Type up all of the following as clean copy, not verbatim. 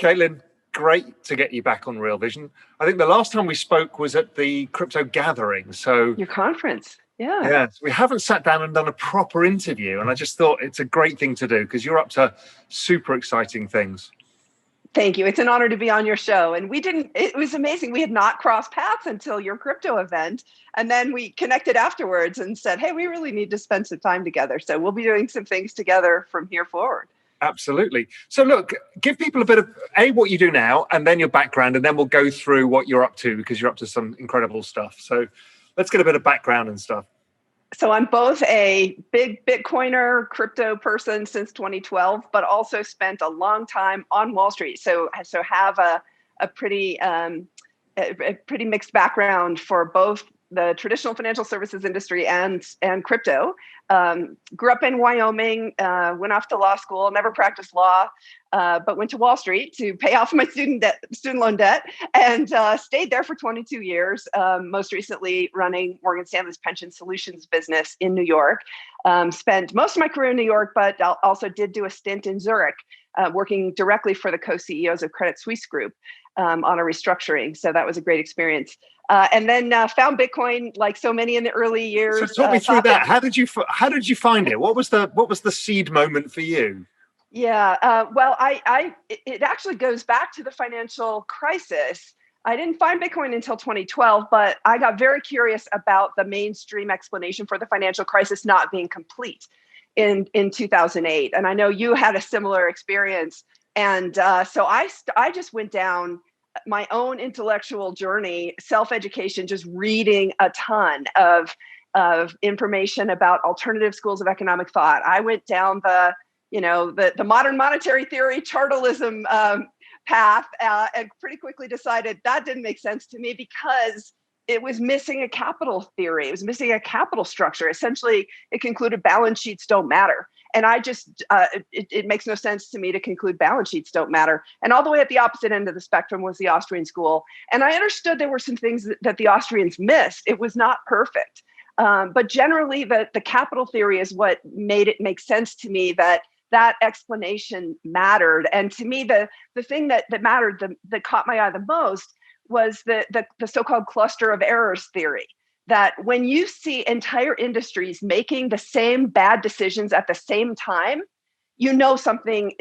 Caitlin, great to get you back on Real Vision. I think the last time we spoke was at the crypto gathering. So your conference. Yeah. Yeah, we haven't sat down and done a proper interview. And I just thought it's a great thing to do because you're up to super exciting things. Thank you. It's an honor to be on your show. And it was amazing. We had not crossed paths until your crypto event. And then we connected afterwards and said, hey, we really need to spend some time together. So we'll be doing some things together from here forward. Absolutely. So look, give people a bit of what you do now and then your background, and then we'll go through what you're up to because you're up to some incredible stuff. So let's get a bit of background and stuff. So I'm both a big Bitcoiner, crypto person since 2012, but also spent a long time on Wall Street. So have a pretty mixed background for both the traditional financial services industry and crypto. Grew up in Wyoming, went off to law school, never practiced law, but went to Wall Street to pay off my student loan debt, and stayed there for 22 years, most recently running Morgan Stanley's pension solutions business in New York. Spent most of my career in New York, but also did do a stint in Zurich, working directly for the co-CEOs of Credit Suisse Group on a restructuring. So that was a great experience. And then found Bitcoin like so many in the early years. So talk me through that. How did you find it? What was the seed moment for you? Yeah, well, it actually goes back to the financial crisis. I didn't find Bitcoin until 2012, but I got very curious about the mainstream explanation for the financial crisis not being complete in 2008. And I know you had a similar experience. And so I just went down my own intellectual journey, self-education, just reading a ton of information about alternative schools of economic thought. I went down the modern monetary theory, chartalism path, and pretty quickly decided that didn't make sense to me because it was missing a capital theory. It was missing a capital structure. Essentially, it concluded balance sheets don't matter. And I just, it makes no sense to me to conclude balance sheets don't matter. And all the way at the opposite end of the spectrum was the Austrian school. And I understood there were some things that the Austrians missed. It was not perfect. But generally, the capital theory is what made it make sense to me that explanation mattered. And to me, the thing that mattered, that caught my eye the most was the so-called cluster of errors theory. That when you see entire industries making the same bad decisions at the same time, you know something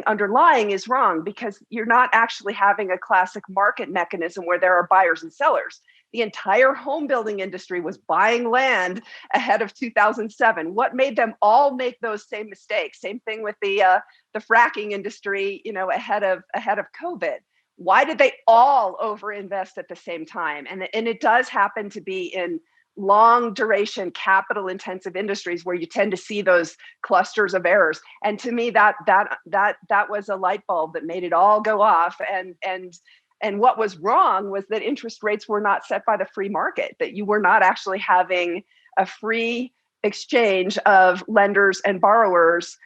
underlying is wrong because you're not actually having a classic market mechanism where there are buyers and sellers. The entire home building industry was buying land ahead of 2007. What made them all make those same mistakes? Same thing with the fracking industry, ahead of COVID. Why did they all overinvest at the same time? And it does happen to be in long duration, capital intensive industries where you tend to see those clusters of errors. And to me, that was a light bulb that made it all go off. And what was wrong was that interest rates were not set by the free market, that you were not actually having a free exchange of lenders and borrowers.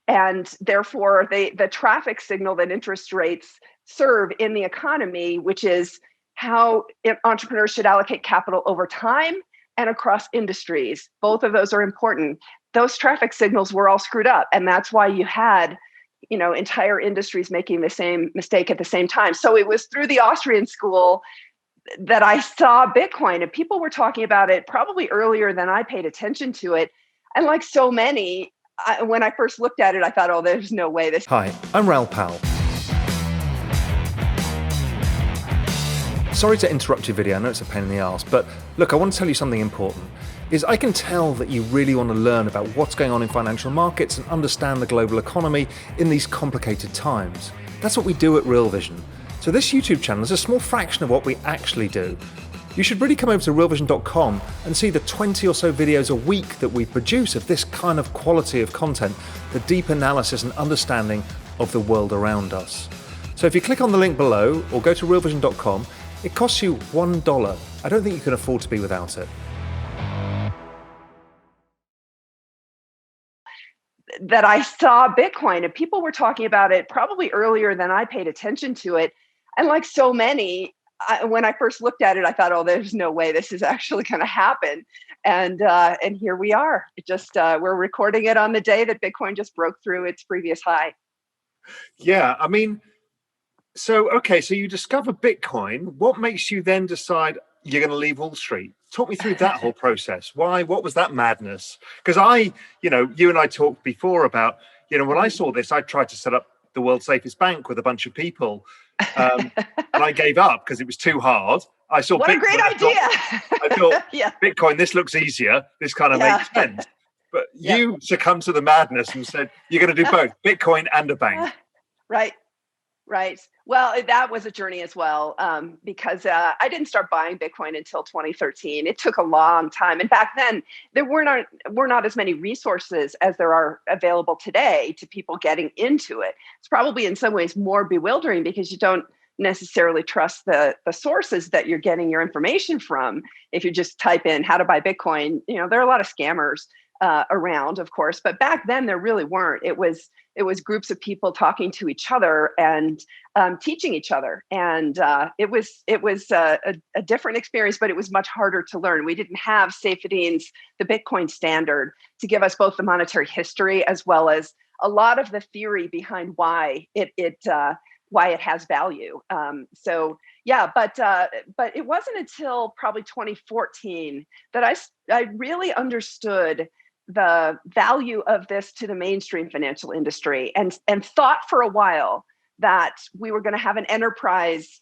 And therefore, the traffic signal that interest rates serve in the economy, which is how entrepreneurs should allocate capital over time and across industries. Both of those are important. Those traffic signals were all screwed up. And that's why you had, entire industries making the same mistake at the same time. So it was through the Austrian school that I saw Bitcoin, and people were talking about it probably earlier than I paid attention to it. And like so many, when I first looked at it, I thought, oh, there's no way this. Hi, I'm Raoul. Sorry to interrupt your video, I know it's a pain in the arse, but look, I want to tell you something important. I can tell that you really want to learn about what's going on in financial markets and understand the global economy in these complicated times. That's what we do at Real Vision. So this YouTube channel is a small fraction of what we actually do. You should really come over to realvision.com and see the 20 or so videos a week that we produce of this kind of quality of content, the deep analysis and understanding of the world around us. So if you click on the link below or go to realvision.com, it costs you $1. I don't think you can afford to be without it. That I saw Bitcoin, and people were talking about it probably earlier than I paid attention to it. And like so many, when I first looked at it, I thought, oh, there's no way this is actually going to happen. And here we are. We're recording it on the day that Bitcoin just broke through its previous high. Yeah, I mean, So, okay, so you discover Bitcoin. What makes you then decide you're going to leave Wall Street? Talk me through that whole process. Why? What was that madness? Because you and I talked before about, when I saw this, I tried to set up the world's safest bank with a bunch of people. And I gave up because it was too hard. I saw what Bitcoin, a great idea. I thought, yeah. Bitcoin, this looks easier. This kind of makes sense. But you succumbed to the madness and said, you're going to do both, Bitcoin and a bank. Right. Well, that was a journey as well, because I didn't start buying Bitcoin until 2013. It took a long time. And back then, there were not as many resources as there are available today to people getting into it. It's probably in some ways more bewildering because you don't necessarily trust the sources that you're getting your information from. If you just type in how to buy Bitcoin, there are a lot of scammers around, of course, but back then there really weren't. It was groups of people talking to each other and teaching each other, and it was a different experience, but it was much harder to learn. We didn't have Saifedean's The Bitcoin Standard to give us both the monetary history as well as a lot of the theory behind why it has value. But it wasn't until probably 2014 that I really understood the value of this to the mainstream financial industry, and thought for a while that we were going to have an enterprise,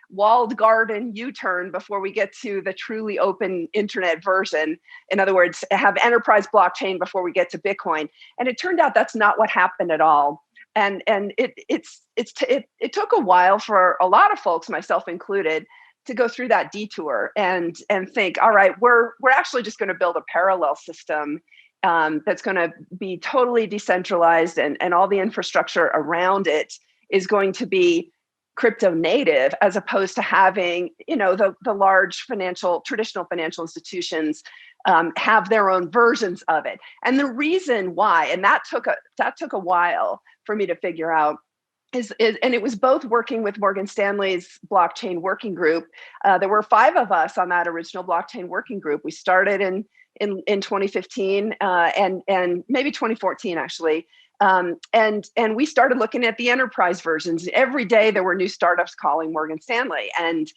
walled garden U-turn before we get to the truly open internet version. In other words, have enterprise blockchain before we get to Bitcoin. And it turned out that's not what happened at all. And it took a while for a lot of folks, myself included, to go through that detour and think, all right, we're actually just going to build a parallel system that's going to be totally decentralized, and all the infrastructure around it is going to be crypto native, as opposed to having, the large traditional financial institutions have their own versions of it. And the reason why, and that took a while for me to figure out, and it was both working with Morgan Stanley's blockchain working group. There were 5 of us on that original blockchain working group. We started in 2015 and maybe 2014 actually. And we started looking at the enterprise versions. Every day there were new startups calling Morgan Stanley. And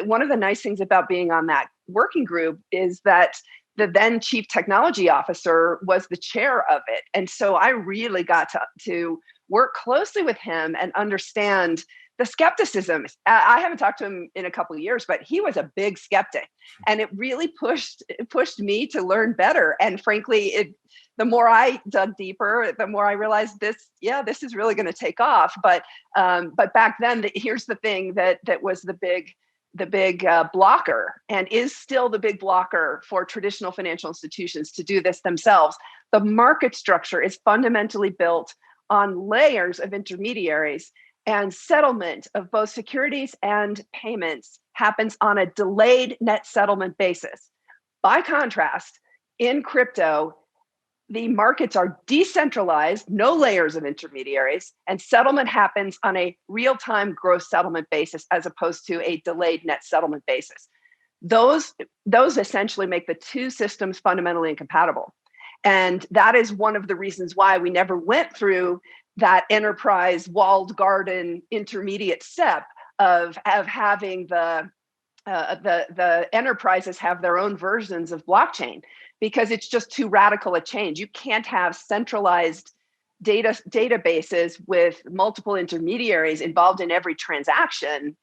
one of the nice things about being on that working group is that the then chief technology officer was the chair of it. And so I really got to work closely with him and understand the skepticism. I haven't talked to him in a couple of years, but he was a big skeptic, and it really pushed me to learn better. And frankly, the more I dug deeper, the more I realized this is really going to take off. But back then, here's the thing that was the big blocker, and is still the big blocker for traditional financial institutions to do this themselves. The market structure is fundamentally built on layers of intermediaries, and settlement of both securities and payments happens on a delayed net settlement basis. By contrast, in crypto, the markets are decentralized, no layers of intermediaries, and settlement happens on a real-time gross settlement basis as opposed to a delayed net settlement basis. Those essentially make the two systems fundamentally incompatible. And that is one of the reasons why we never went through that enterprise walled garden intermediate step of having the enterprises have their own versions of blockchain, because it's just too radical a change. You can't have centralized databases with multiple intermediaries involved in every transaction,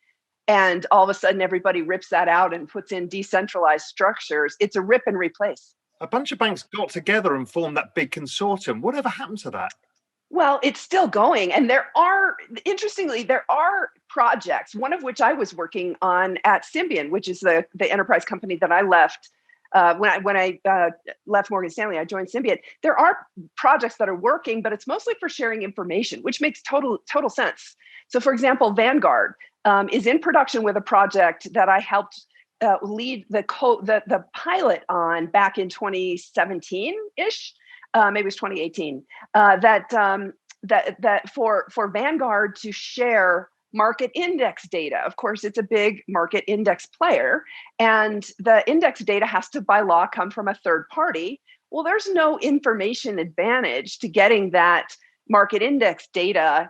and all of a sudden everybody rips that out and puts in decentralized structures. It's a rip and replace. A bunch of banks got together and formed that big consortium. Whatever happened to that? Well, it's still going. And interestingly, there are projects, one of which I was working on at Symbian, which is the enterprise company that I left. When I left Morgan Stanley, I joined Symbian. There are projects that are working, but it's mostly for sharing information, which makes total sense. So for example, Vanguard is in production with a project that I helped lead the pilot on back in 2017-ish. Maybe it was 2018, that for Vanguard to share market index data. Of course, it's a big market index player, and the index data has to, by law, come from a third party. Well, there's no information advantage to getting that market index data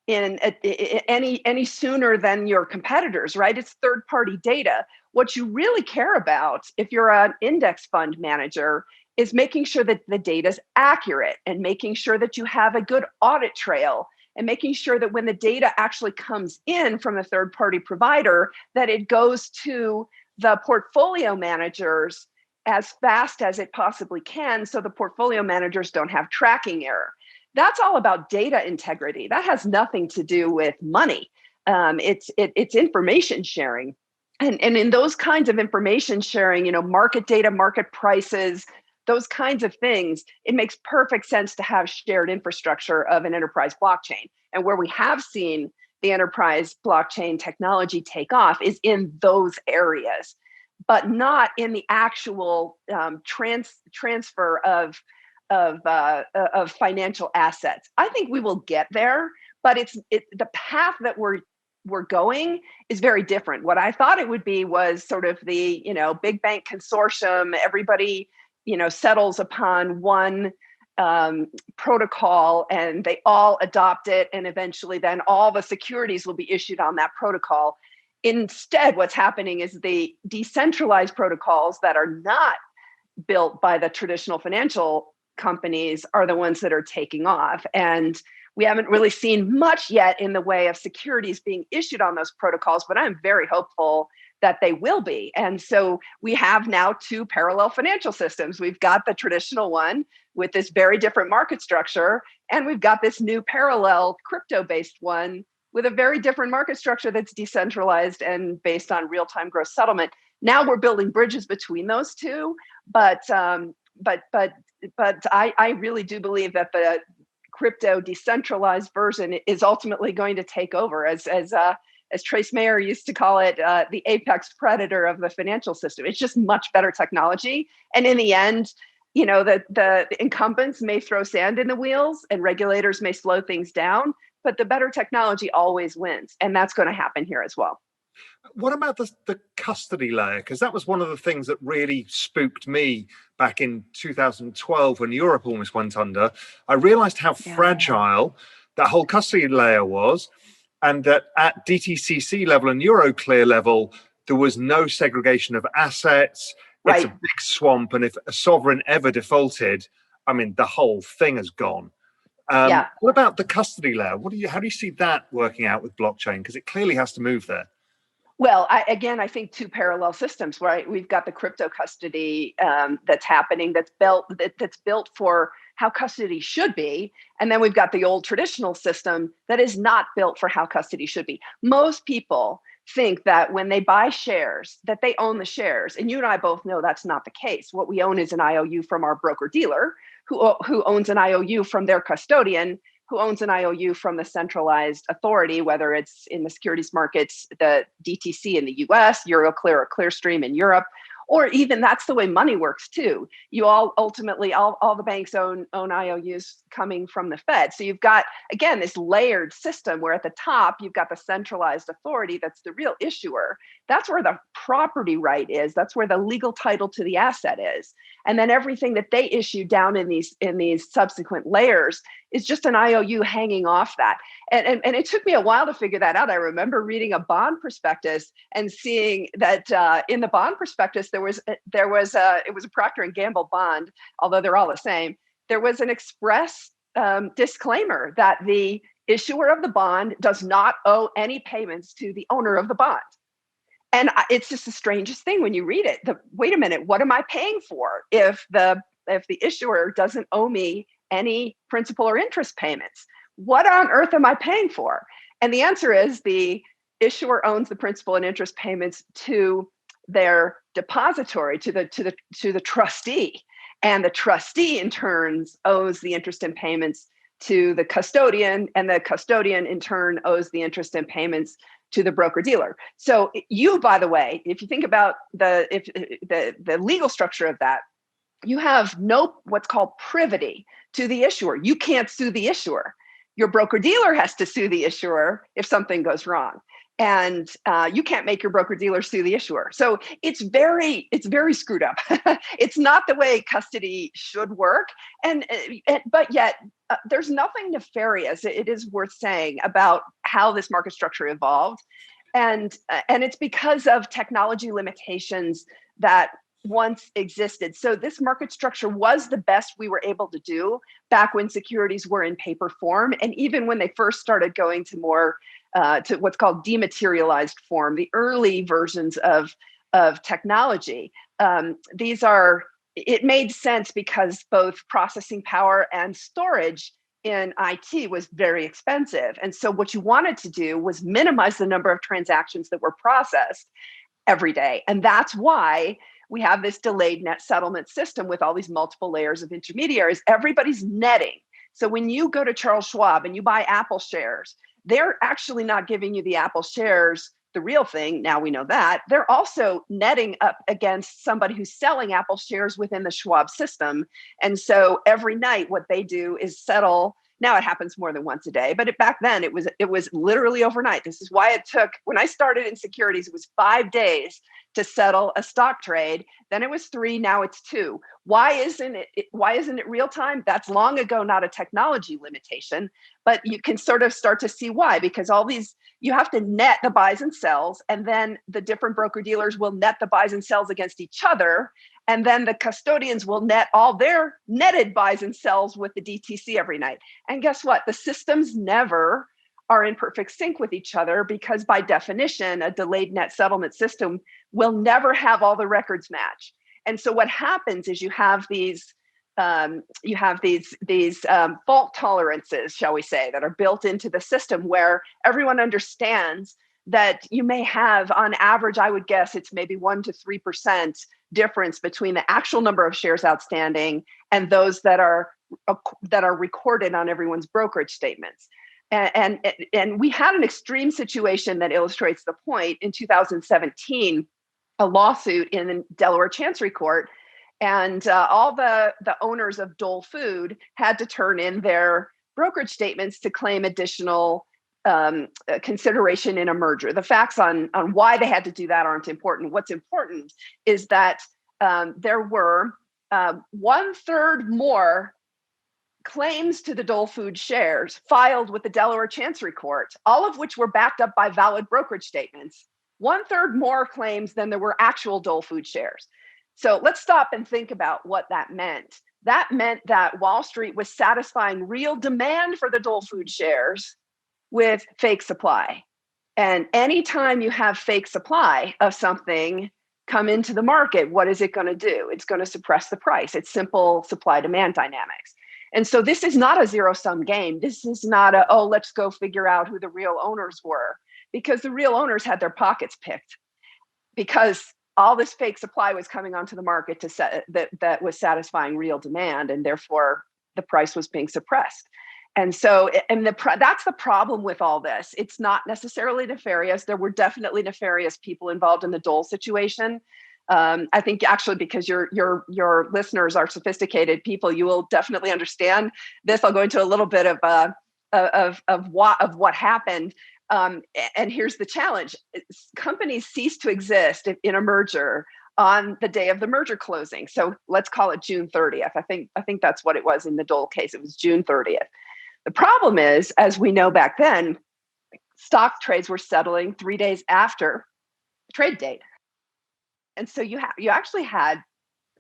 any sooner than your competitors, right? It's third-party data. What you really care about if you're an index fund manager is making sure that the data is accurate and making sure that you have a good audit trail and making sure that when the data actually comes in from the third-party provider, that it goes to the portfolio managers as fast as it possibly can, so the portfolio managers don't have tracking error. That's all about data integrity. That has nothing to do with money. It's information sharing. And in those kinds of information sharing, market data, market prices, those kinds of things, it makes perfect sense to have shared infrastructure of an enterprise blockchain. And where we have seen the enterprise blockchain technology take off is in those areas, but not in the actual transfer of financial assets. I think we will get there, but the path that we're going is very different. What I thought it would be was sort of the big bank consortium. Everybody settles upon one protocol and they all adopt it, and eventually then all the securities will be issued on that protocol. Instead, what's happening is the decentralized protocols that are not built by the traditional financial companies are the ones that are taking off. And we haven't really seen much yet in the way of securities being issued on those protocols, but I'm very hopeful that they will be. And so we have now two parallel financial systems. We've got the traditional one with this very different market structure, and we've got this new parallel crypto-based one with a very different market structure that's decentralized and based on real-time gross settlement. Now we're building bridges between those two, but I really do believe that the crypto decentralized version is ultimately going to take over, as Trace Mayer used to call it, the apex predator of the financial system. It's just much better technology, and in the end, the incumbents may throw sand in the wheels, and regulators may slow things down, but the better technology always wins, and that's going to happen here as well. What about the custody layer? Because that was one of the things that really spooked me back in 2012 when Europe almost went under. I realized how fragile that whole custody layer was, and that at DTCC level and Euroclear level, there was no segregation of assets. Right. It's a big swamp, and if a sovereign ever defaulted, the whole thing is gone. What about the custody layer? How do you see that working out with blockchain? Because it clearly has to move there. Well, I think two parallel systems, right? We've got the crypto custody that's happening, that's built for how custody should be. And then we've got the old traditional system that is not built for how custody should be. Most people think that when they buy shares, that they own the shares. And you and I both know that's not the case. What we own is an IOU from our broker dealer, who owns an IOU from their custodian, who owns an IOU from the centralized authority, whether it's in the securities markets, the DTC in the US, Euroclear or Clearstream in Europe, or even that's the way money works too. You all ultimately, all the banks own IOUs coming from the Fed. So you've got, again, this layered system where at the top, you've got the centralized authority that's the real issuer. That's where the property right is. That's where the legal title to the asset is. And then everything that they issue down in these subsequent layers is just an IOU hanging off that. And it took me a while to figure that out. I remember reading a bond prospectus and seeing that in the bond prospectus, it was a Procter & Gamble bond, although they're all the same. There was an express disclaimer that the issuer of the bond does not owe any payments to the owner of the bond. And it's just the strangest thing when you read it. Wait a minute, what am I paying for if the issuer doesn't owe me any principal or interest payments? What on earth am I paying for? And the answer is the issuer owns the principal and interest payments to their depository, to the trustee, and the trustee in turn owes the interest and payments to the custodian, and the custodian in turn owes the interest and payments to the broker dealer. So you, by the way, if you think about the legal structure of that, you have no what's called privity to the issuer. You can't sue the issuer. Your broker dealer has to sue the issuer if something goes wrong. and you can't make your broker dealer sue the issuer. So it's very screwed up. It's not the way custody should work, but yet there's nothing nefarious, it is worth saying, about how this market structure evolved, and it's because of technology limitations that once existed. So this market structure was the best we were able to do back when securities were in paper form, and even when they first started going to more to what's called dematerialized form, the early versions of technology. It made sense because both processing power and storage in IT was very expensive. And so what you wanted to do was minimize the number of transactions that were processed every day. And that's why we have this delayed net settlement system with all these multiple layers of intermediaries. Everybody's netting. So when you go to Charles Schwab and you buy Apple shares, they're actually not giving you the Apple shares, the real thing. Now we know that. They're also netting up against somebody who's selling Apple shares within the Schwab system. And so every night what they do is settle. Now it happens more than once a day, but back then it was literally overnight. This is why it took, when I started in securities, it was 5 days to settle a stock trade. Then it was 3, now it's 2. Why isn't it real time? That's long ago not a technology limitation, but you can sort of start to see why, because all these, you have to net the buys and sells, and then the different broker dealers will net the buys and sells against each other. And then the custodians will net all their netted buys and sells with the DTC every night. And guess what? The systems never are in perfect sync with each other, because by definition, a delayed net settlement system will never have all the records match. And so what happens is you have these fault tolerances, shall we say, that are built into the system, where everyone understands that you may have, on average, I would guess it's maybe 1 to 3% difference between the actual number of shares outstanding and those that are recorded on everyone's brokerage statements. And we had an extreme situation that illustrates the point. In 2017, a lawsuit in the Delaware Chancery Court, and all the owners of Dole Food had to turn in their brokerage statements to claim additional consideration in a merger. The facts on why they had to do that aren't important. What's important is that there were 1/3 more claims to the Dole Food shares filed with the Delaware Chancery Court, all of which were backed up by valid brokerage statements. 1/3 more claims than there were actual Dole Food shares. So let's stop and think about what that meant. That meant that Wall Street was satisfying real demand for the Dole Food shares with fake supply. And anytime you have fake supply of something come into the market, what is it going to do? It's going to suppress the price. It's simple supply-demand dynamics. And so this is not a zero-sum game. This is not let's go figure out who the real owners were, because the real owners had their pockets picked, because all this fake supply was coming onto the market that was satisfying real demand, and therefore the price was being suppressed. And so, that's the problem with all this. It's not necessarily nefarious. There were definitely nefarious people involved in the Dole situation. I think actually, because your listeners are sophisticated people, you will definitely understand this. I'll go into a little bit of what happened. And here's the challenge: companies cease to exist in a merger on the day of the merger closing. So let's call it June 30th. I think that's what it was in the Dole case. It was June 30th. The problem is, as we know back then, stock trades were settling 3 days after the trade date. And so you actually had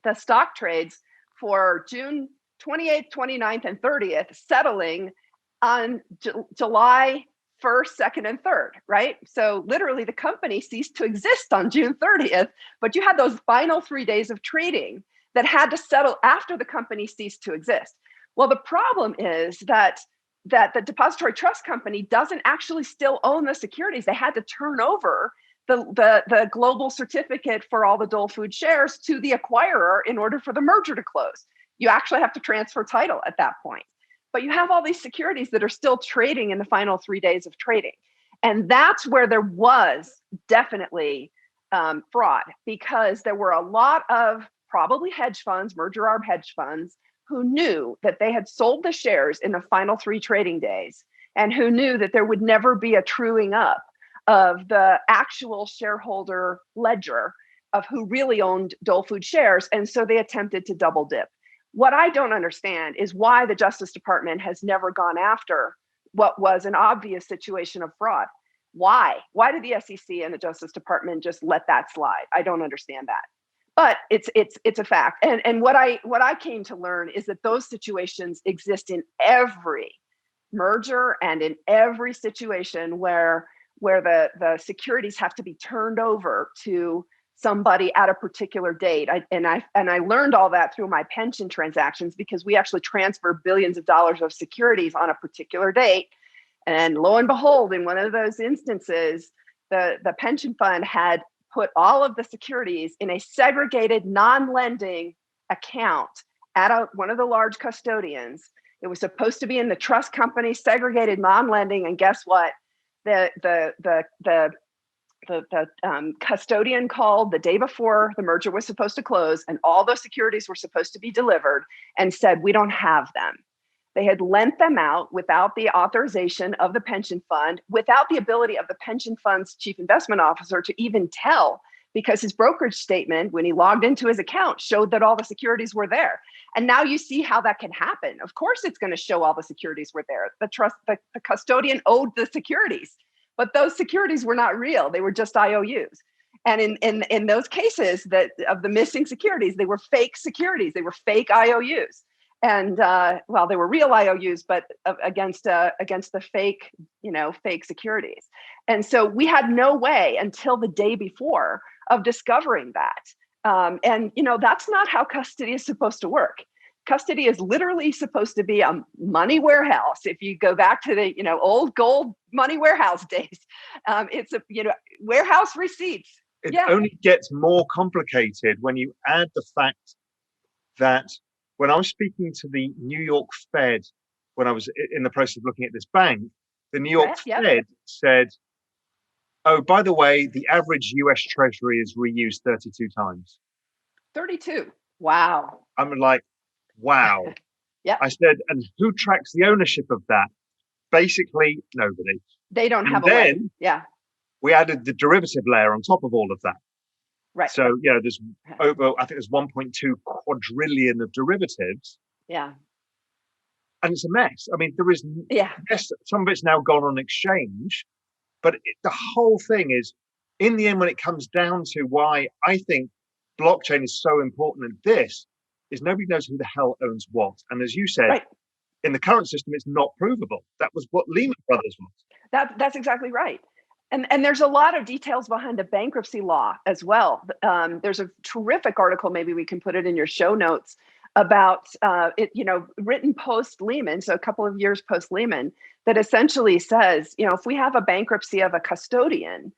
the stock trades for June 28th, 29th, and 30th settling on July 1st, 2nd, and 3rd, right? So literally the company ceased to exist on June 30th, but you had those final 3 days of trading that had to settle after the company ceased to exist. Well, the problem is that the depository trust company doesn't actually still own the securities. They had to turn over the global certificate for all the Dole Food shares to the acquirer in order for the merger to close. You actually have to transfer title at that point. But you have all these securities that are still trading in the final 3 days of trading. And that's where there was definitely fraud, because there were a lot of probably hedge funds, merger arb hedge funds, who knew that they had sold the shares in the final 3 trading days, and who knew that there would never be a truing up of the actual shareholder ledger of who really owned Dole Food shares. And so they attempted to double dip. What I don't understand is why the Justice Department has never gone after what was an obvious situation of fraud. Why? Why did the SEC and the Justice Department just let that slide? I don't understand that. But it's a fact. And what I came to learn is that those situations exist in every merger and in every situation where the securities have to be turned over to somebody at a particular date. I learned all that through my pension transactions, because we actually transfer billions of dollars of securities on a particular date. And lo and behold, in one of those instances, the pension fund had put all of the securities in a segregated non-lending account at one of the large custodians. It was supposed to be in the trust company, segregated non-lending, and guess what? The custodian called the day before the merger was supposed to close, and all those securities were supposed to be delivered, and said, we don't have them. They had lent them out without the authorization of the pension fund, without the ability of the pension fund's chief investment officer to even tell, because his brokerage statement, when he logged into his account, showed that all the securities were there. And now you see how that can happen. Of course, it's going to show all the securities were there. The custodian owed the securities, but those securities were not real. They were just IOUs. And in those cases of the missing securities, they were fake securities. They were fake IOUs. And they were real IOUs, but against the fake securities. And so we had no way until the day before of discovering that. And that's not how custody is supposed to work. Custody is literally supposed to be a money warehouse. If you go back to the old gold money warehouse days, it's a warehouse receipts. It only gets more complicated when you add the fact that when I was speaking to the New York Fed, when I was in the process of looking at this bank, the New York Fed said, oh, by the way, the average US Treasury is reused 32 times. 32. Wow. I'm like, wow. Yeah. I said, and who tracks the ownership of that? Basically, nobody. They don't have a way. Yeah. We added the derivative layer on top of all of that. Right. So, there's I think there's 1.2 quadrillion of derivatives. Yeah. And it's a mess. I mean, there is, yes, some of it's now gone on exchange, but the whole thing is, in the end, when it comes down to why I think blockchain is so important at this, is nobody knows who the hell owns what. And as you said, in the current system, it's not provable. That was what Lehman Brothers was. That's exactly right. And there's a lot of details behind the bankruptcy law as well. There's a terrific article, maybe we can put it in your show notes, about it, written post Lehman, so a couple of years post Lehman, that essentially says, if we have a bankruptcy of a custodian,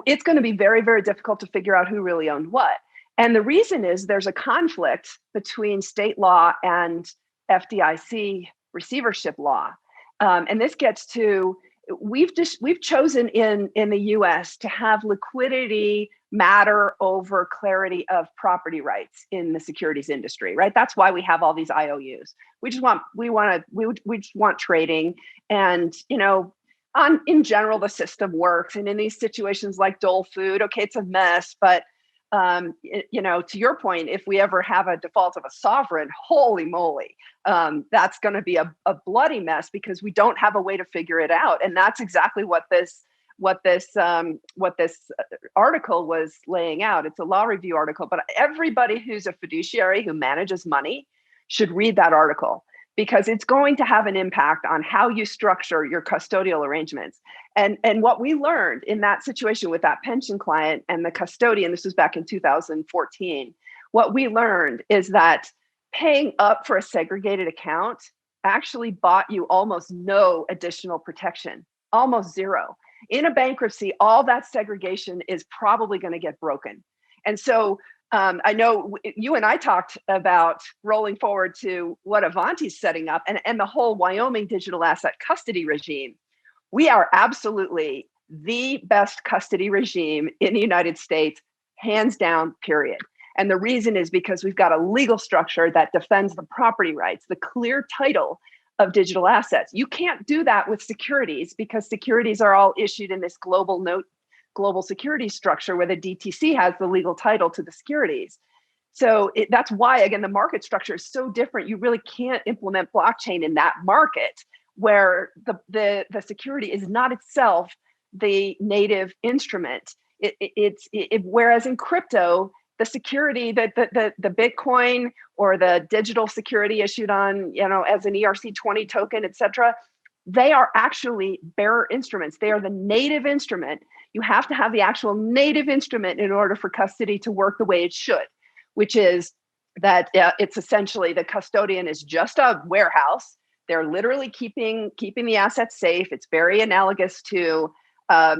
it's going to be very, very difficult to figure out who really owned what. And the reason is there's a conflict between state law and FDIC receivership law. And this gets to, we've chosen in the US to have liquidity matter over clarity of property rights in the securities industry, right? That's why we have all these IOUs. We just want trading, and in general the system works. And in these situations like Dole Food, okay, it's a mess, but to your point, if we ever have a default of a sovereign, holy moly, that's going to be a bloody mess, because we don't have a way to figure it out. And that's exactly what this article was laying out. It's a law review article, but everybody who's a fiduciary who manages money should read that article, because it's going to have an impact on how you structure your custodial arrangements. And what we learned in that situation with that pension client and the custodian, this was back in 2014, what we learned is that paying up for a segregated account actually bought you almost no additional protection, almost zero. In a bankruptcy, all that segregation is probably going to get broken. And so I know you and I talked about rolling forward to what Avanti's setting up, and the whole Wyoming digital asset custody regime. We are absolutely the best custody regime in the United States, hands down, period. And the reason is because we've got a legal structure that defends the property rights, the clear title of digital assets. You can't do that with securities because securities are all issued in this global security structure where the DTC has the legal title to the securities. So that's why, again, the market structure is so different. You really can't implement blockchain in that market where the security is not itself the native instrument. Whereas in crypto, the security that the Bitcoin or the digital security issued on, as an ERC20 token, et cetera, they are actually bearer instruments. They are the native instrument. You have to have the actual native instrument in order for custody to work the way it should, which is that it's essentially the custodian is just a warehouse. They're literally keeping the assets safe. It's very analogous to a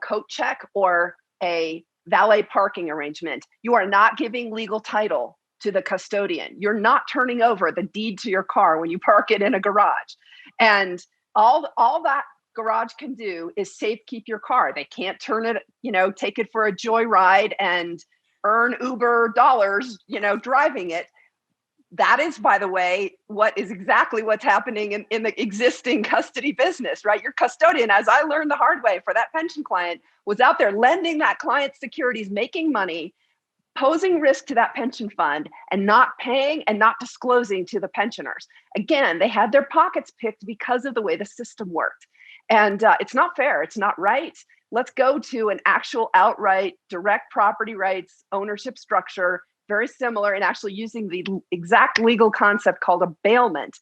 coat check or a valet parking arrangement. You are not giving legal title to the custodian. You're not turning over the deed to your car when you park it in a garage. And all that garage can do is safe keep your car. They can't turn it, take it for a joyride and earn Uber dollars, driving it. That is, by the way, exactly what's happening in the existing custody business, right? Your custodian, as I learned the hard way for that pension client, was out there lending that client securities, making money, posing risk to that pension fund, and not paying and not disclosing to the pensioners. Again, they had their pockets picked because of the way the system worked. And it's not fair. It's not right. Let's go to an actual outright direct property rights ownership structure, very similar, and actually using the exact legal concept called a bailment,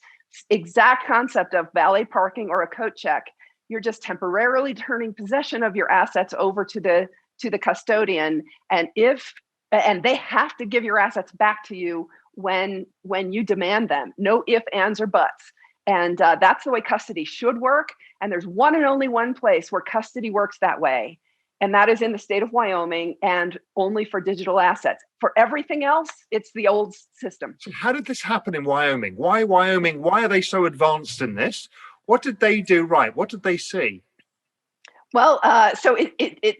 exact concept of valet parking or a coat check. You're just temporarily turning possession of your assets over to the custodian, and they have to give your assets back to you when you demand them. No ifs, ands, or buts. And that's the way custody should work. And there's one and only one place where custody works that way. And that is in the state of Wyoming, and only for digital assets. For everything else, it's the old system. So how did this happen in Wyoming? Why Wyoming? Why are they so advanced in this? What did they do right? What did they see? Well, so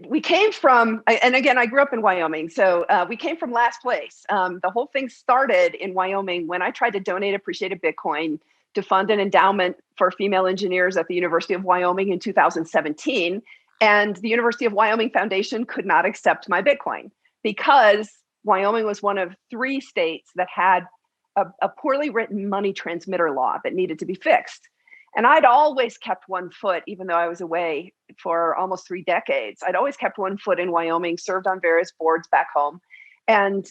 we came from, and again, I grew up in Wyoming, so we came from last place. The whole thing started in Wyoming when I tried to donate appreciated Bitcoin to fund an endowment for female engineers at the University of Wyoming in 2017. And the University of Wyoming Foundation could not accept my Bitcoin because Wyoming was one of 3 states that had a poorly written money transmitter law that needed to be fixed. And I'd always kept one foot, even though I was away for almost 3 decades. I'd always kept one foot in Wyoming, served on various boards back home. And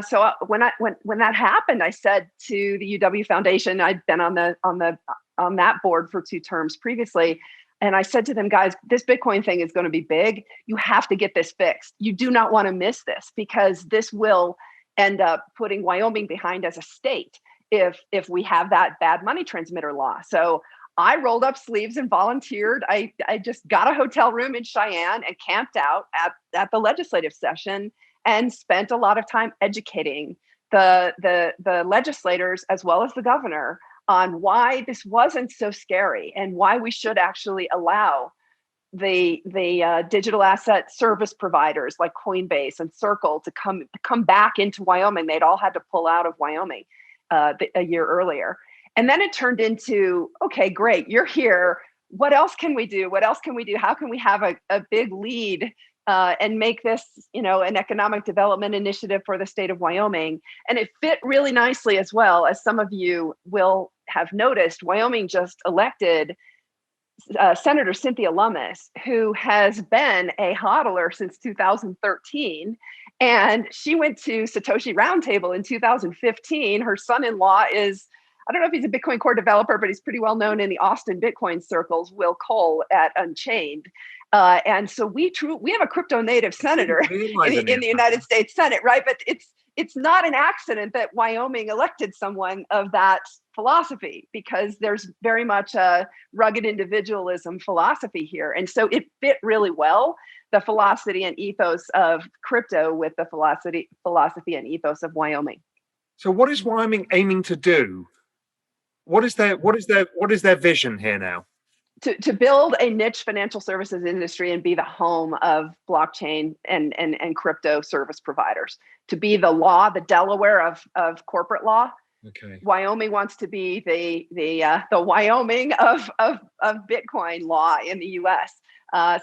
so when that happened, I said to the UW Foundation, I'd been on that board for 2 terms previously. And I said to them, guys, this Bitcoin thing is going to be big. You have to get this fixed. You do not want to miss this, because this will end up putting Wyoming behind as a state if we have that bad money transmitter law. So I rolled up sleeves and volunteered. I just got a hotel room in Cheyenne and camped out at the legislative session and spent a lot of time educating the legislators as well as the governor on why this wasn't so scary and why we should actually allow the digital asset service providers like Coinbase and Circle to come back into Wyoming. They'd all had to pull out of Wyoming a year earlier. And then it turned into, okay, great, you're here. What else can we do? What else can we do? How can we have a big lead and make this, an economic development initiative for the state of Wyoming? And it fit really nicely as well. As some of you will have noticed, Wyoming just elected Senator Cynthia Lummis, who has been a hodler since 2013. And she went to Satoshi Roundtable in 2015. Her son-in-law is, I don't know if he's a Bitcoin Core developer, but he's pretty well known in the Austin Bitcoin circles, Will Cole at Unchained. And so we have a crypto native senator in the United States Senate, right? But it's not an accident that Wyoming elected someone of that philosophy, because there's very much a rugged individualism philosophy here. And so it fit really well, the philosophy and ethos of crypto with the philosophy and ethos of Wyoming. So what is Wyoming aiming to do? What is their vision here now? To build a niche financial services industry and be the home of blockchain and crypto service providers, to be the law, the Delaware of corporate law, Okay. Wyoming wants to be the Wyoming of Bitcoin law in the U.S.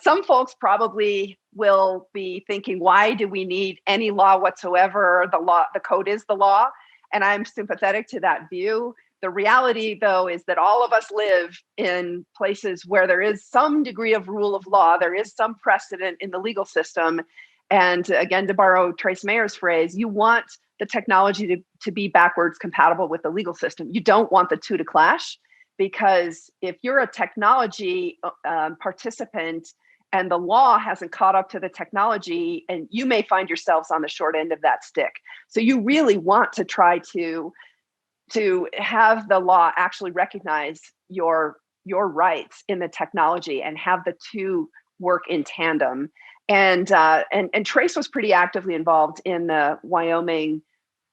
Some folks probably will be thinking, why do we need any law whatsoever? The code is the law, and I'm sympathetic to that view. The reality, though, is that all of us live in places where there is some degree of rule of law. There is some precedent in the legal system. And again, to borrow Trace Mayer's phrase, you want the technology to be backwards compatible with the legal system. You don't want the two to clash, because if you're a technology participant and the law hasn't caught up to the technology, and you may find yourselves on the short end of that stick. So you really want to try to have the law actually recognize your rights in the technology and have the two work in tandem. And Trace was pretty actively involved in the Wyoming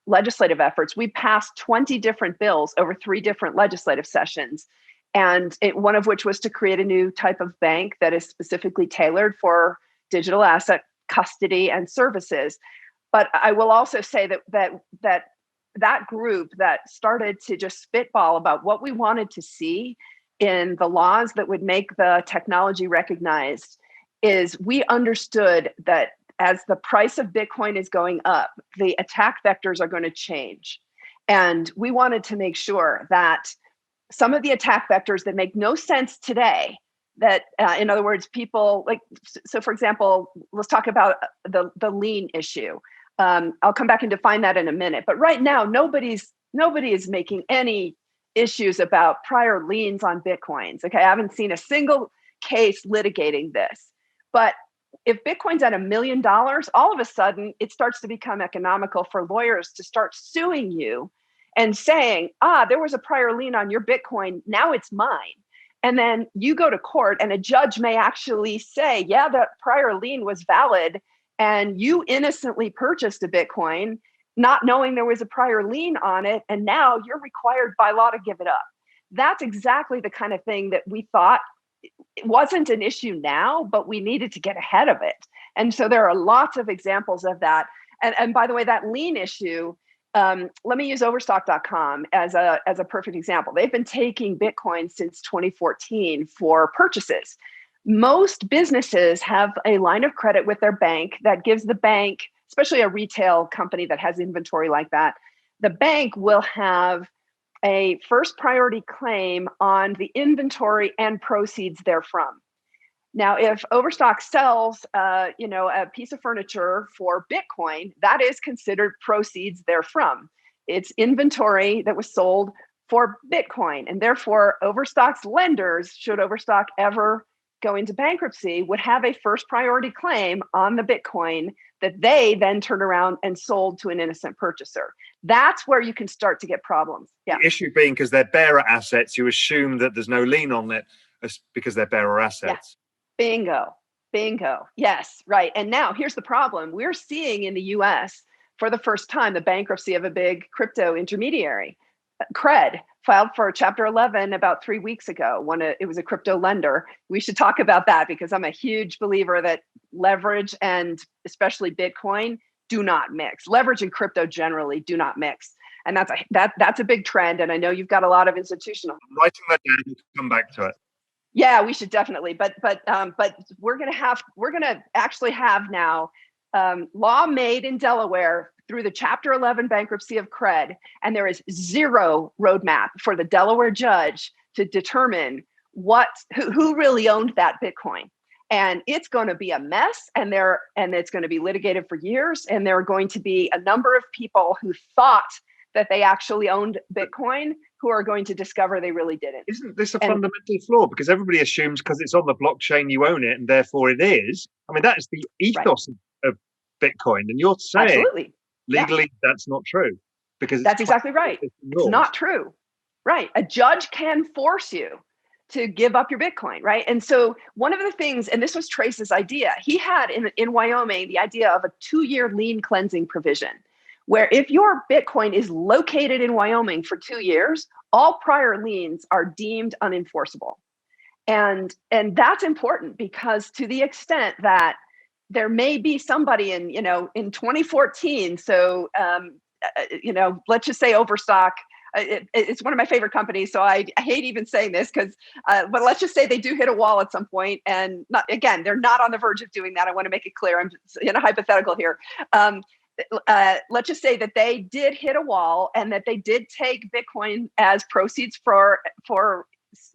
legislative efforts. We passed 20 different bills over 3 different legislative sessions, and one of which was to create a new type of bank that is specifically tailored for digital asset custody and services. But I will also say that group that started to just spitball about what we wanted to see in the laws that would make the technology recognized is we understood that as the price of Bitcoin is going up, the attack vectors are going to change. And we wanted to make sure that some of the attack vectors that make no sense today, that in other words, people like, so for example, let's talk about the lien issue. I'll come back and define that in a minute. But right now, nobody is making any issues about prior liens on Bitcoins. Okay, I haven't seen a single case litigating this. But if Bitcoin's at $1 million, all of a sudden it starts to become economical for lawyers to start suing you and saying, there was a prior lien on your Bitcoin, now it's mine. And then you go to court and a judge may actually say, yeah, that prior lien was valid, and you innocently purchased a Bitcoin, not knowing there was a prior lien on it, and now you're required by law to give it up. That's exactly the kind of thing that we thought it wasn't an issue now, but we needed to get ahead of it. And so there are lots of examples of that. And by the way, that lien issue, let me use overstock.com as a perfect example. They've been taking Bitcoin since 2014 for purchases. Most businesses have a line of credit with their bank that gives the bank, especially a retail company that has inventory like that, the bank will have a first priority claim on the inventory and proceeds therefrom. Now, if Overstock sells, a piece of furniture for Bitcoin, that is considered proceeds therefrom. It's inventory that was sold for Bitcoin, and therefore Overstock's lenders, should Overstock ever go into bankruptcy, would have a first priority claim on the Bitcoin that they then turn around and sold to an innocent purchaser. That's where you can start to get problems. Yeah. The issue being because they're bearer assets, you assume that there's no lien on it because they're bearer assets. Yeah. Bingo. Yes, right. And now here's the problem. We're seeing in the US for the first time the bankruptcy of a big crypto intermediary. Cred filed for Chapter 11 about 3 weeks ago. It was a crypto lender. We should talk about that because I'm a huge believer that leverage and especially Bitcoin do not mix. Leverage and crypto generally do not mix. And that's a big trend. And I know you've got a lot of institutional. I'm writing that down, we'll come back to it. Yeah, we should definitely. But we're gonna actually have now law made in Delaware through the Chapter 11 bankruptcy of Cred, and there is zero roadmap for the Delaware judge to determine who really owned that Bitcoin. And it's going to be a mess, and it's going to be litigated for years, and there are going to be a number of people who thought that they actually owned Bitcoin who are going to discover they really didn't. Isn't this a fundamental flaw? Because everybody assumes because it's on the blockchain you own it, and therefore it is. I mean, that is the ethos of Bitcoin, and you're saying absolutely. Legally, that's not true, because that's exactly right. It's not true. Right. A judge can force you to give up your Bitcoin, right? And so one of the things, and this was Trace's idea, he had in Wyoming the idea of a 2-year lien cleansing provision, where if your Bitcoin is located in Wyoming for 2 years, all prior liens are deemed unenforceable. And that's important because to the extent that there may be somebody in 2014. So, let's just say Overstock it's one of my favorite companies. So I hate even saying this because, but let's just say they do hit a wall at some point, and not, again, they're not on the verge of doing that. I want to make it clear. I'm in a hypothetical here. Let's just say that they did hit a wall and that they did take Bitcoin as proceeds for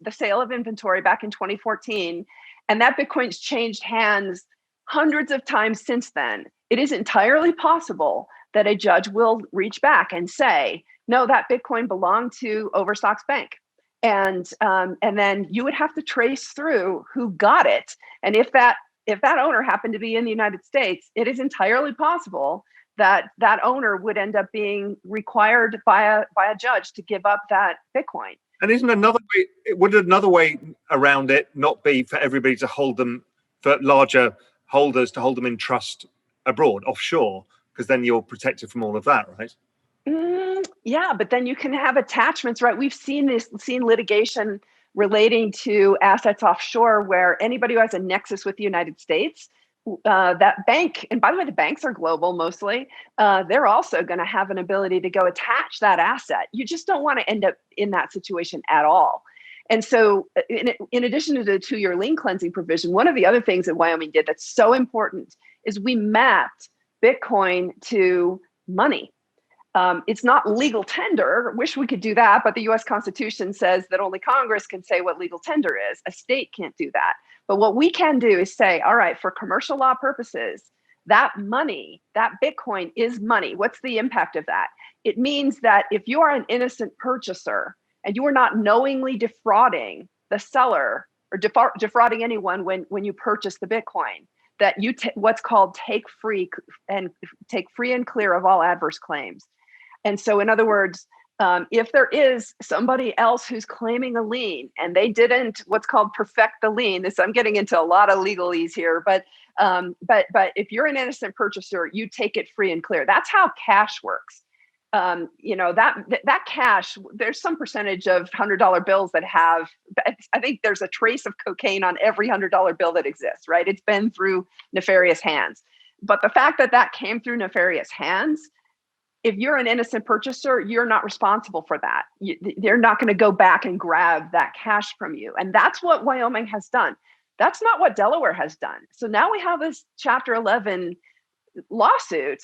the sale of inventory back in 2014, and that Bitcoin's changed hands hundreds of times since then. It is entirely possible that a judge will reach back and say, no, that Bitcoin belonged to Overstock's bank. And then you would have to trace through who got it. And if that owner happened to be in the United States, it is entirely possible that that owner would end up being required by a judge to give up that Bitcoin. And isn't another way, would another way around it not be for everybody to hold them, for larger holders to hold them in trust abroad, offshore, because then you're protected from all of that, right? Yeah, but then you can have attachments, right? We've seen litigation relating to assets offshore where anybody who has a nexus with the United States, that bank, and by the way, the banks are global mostly, they're also going to have an ability to go attach that asset. You just don't want to end up in that situation at all. And so in addition to the 2-year lien cleansing provision, one of the other things that Wyoming did that's so important is we mapped Bitcoin to money. It's not legal tender. Wish we could do that, but the US Constitution says that only Congress can say what legal tender is. A state can't do that. But what we can do is say, all right, for commercial law purposes, that money, that Bitcoin is money. What's the impact of that? It means that if you are an innocent purchaser and you are not knowingly defrauding the seller or defrauding anyone when you purchase the Bitcoin, that you what's called take free and clear of all adverse claims. And so, in other words, if there is somebody else who's claiming a lien and they didn't what's called perfect the lien, I'm getting into a lot of legalese here, but if you're an innocent purchaser, you take it free and clear. That's how cash works. That cash, there's some percentage of $100 bills that have, I think there's a trace of cocaine on every $100 bill that exists, right? It's been through nefarious hands. But the fact that came through nefarious hands, if you're an innocent purchaser, you're not responsible for that. They're not going to go back and grab that cash from you. And that's what Wyoming has done. That's not what Delaware has done. So now we have this Chapter 11 lawsuit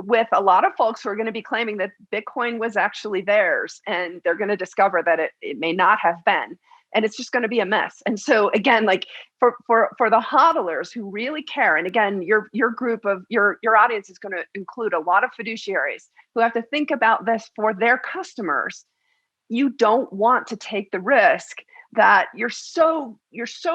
with a lot of folks who are going to be claiming that Bitcoin was actually theirs, and they're going to discover that it may not have been. And it's just going to be a mess. And so again, like for the hodlers who really care, and again, your group of your audience is going to include a lot of fiduciaries who have to think about this for their customers. You don't want to take the risk that you're so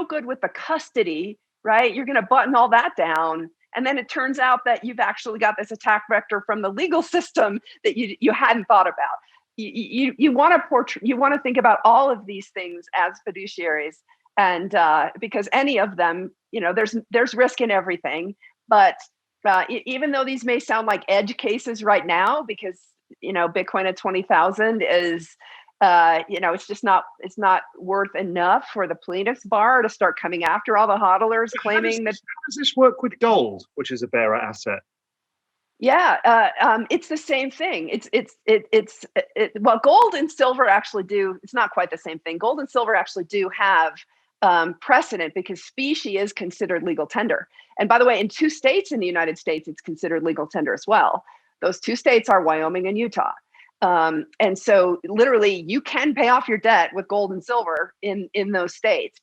good with the custody, right? You're going to button all that down, and then it turns out that you've actually got this attack vector from the legal system that you hadn't thought about. You want to think about all of these things as fiduciaries, and because any of them, there's risk in everything. But even though these may sound like edge cases right now, because Bitcoin at 20,000 is, it's not worth enough for the plaintiff's bar to start coming after all the hodlers claiming that. How does this work with gold, which is a bearer asset? Yeah, it's the same thing. Well, gold and silver actually do. It's not quite the same thing. Gold and silver actually do have precedent because specie is considered legal tender. And by the way, in 2 states in the United States, it's considered legal tender as well. Those 2 states are Wyoming and Utah. And so literally you can pay off your debt with gold and silver in those states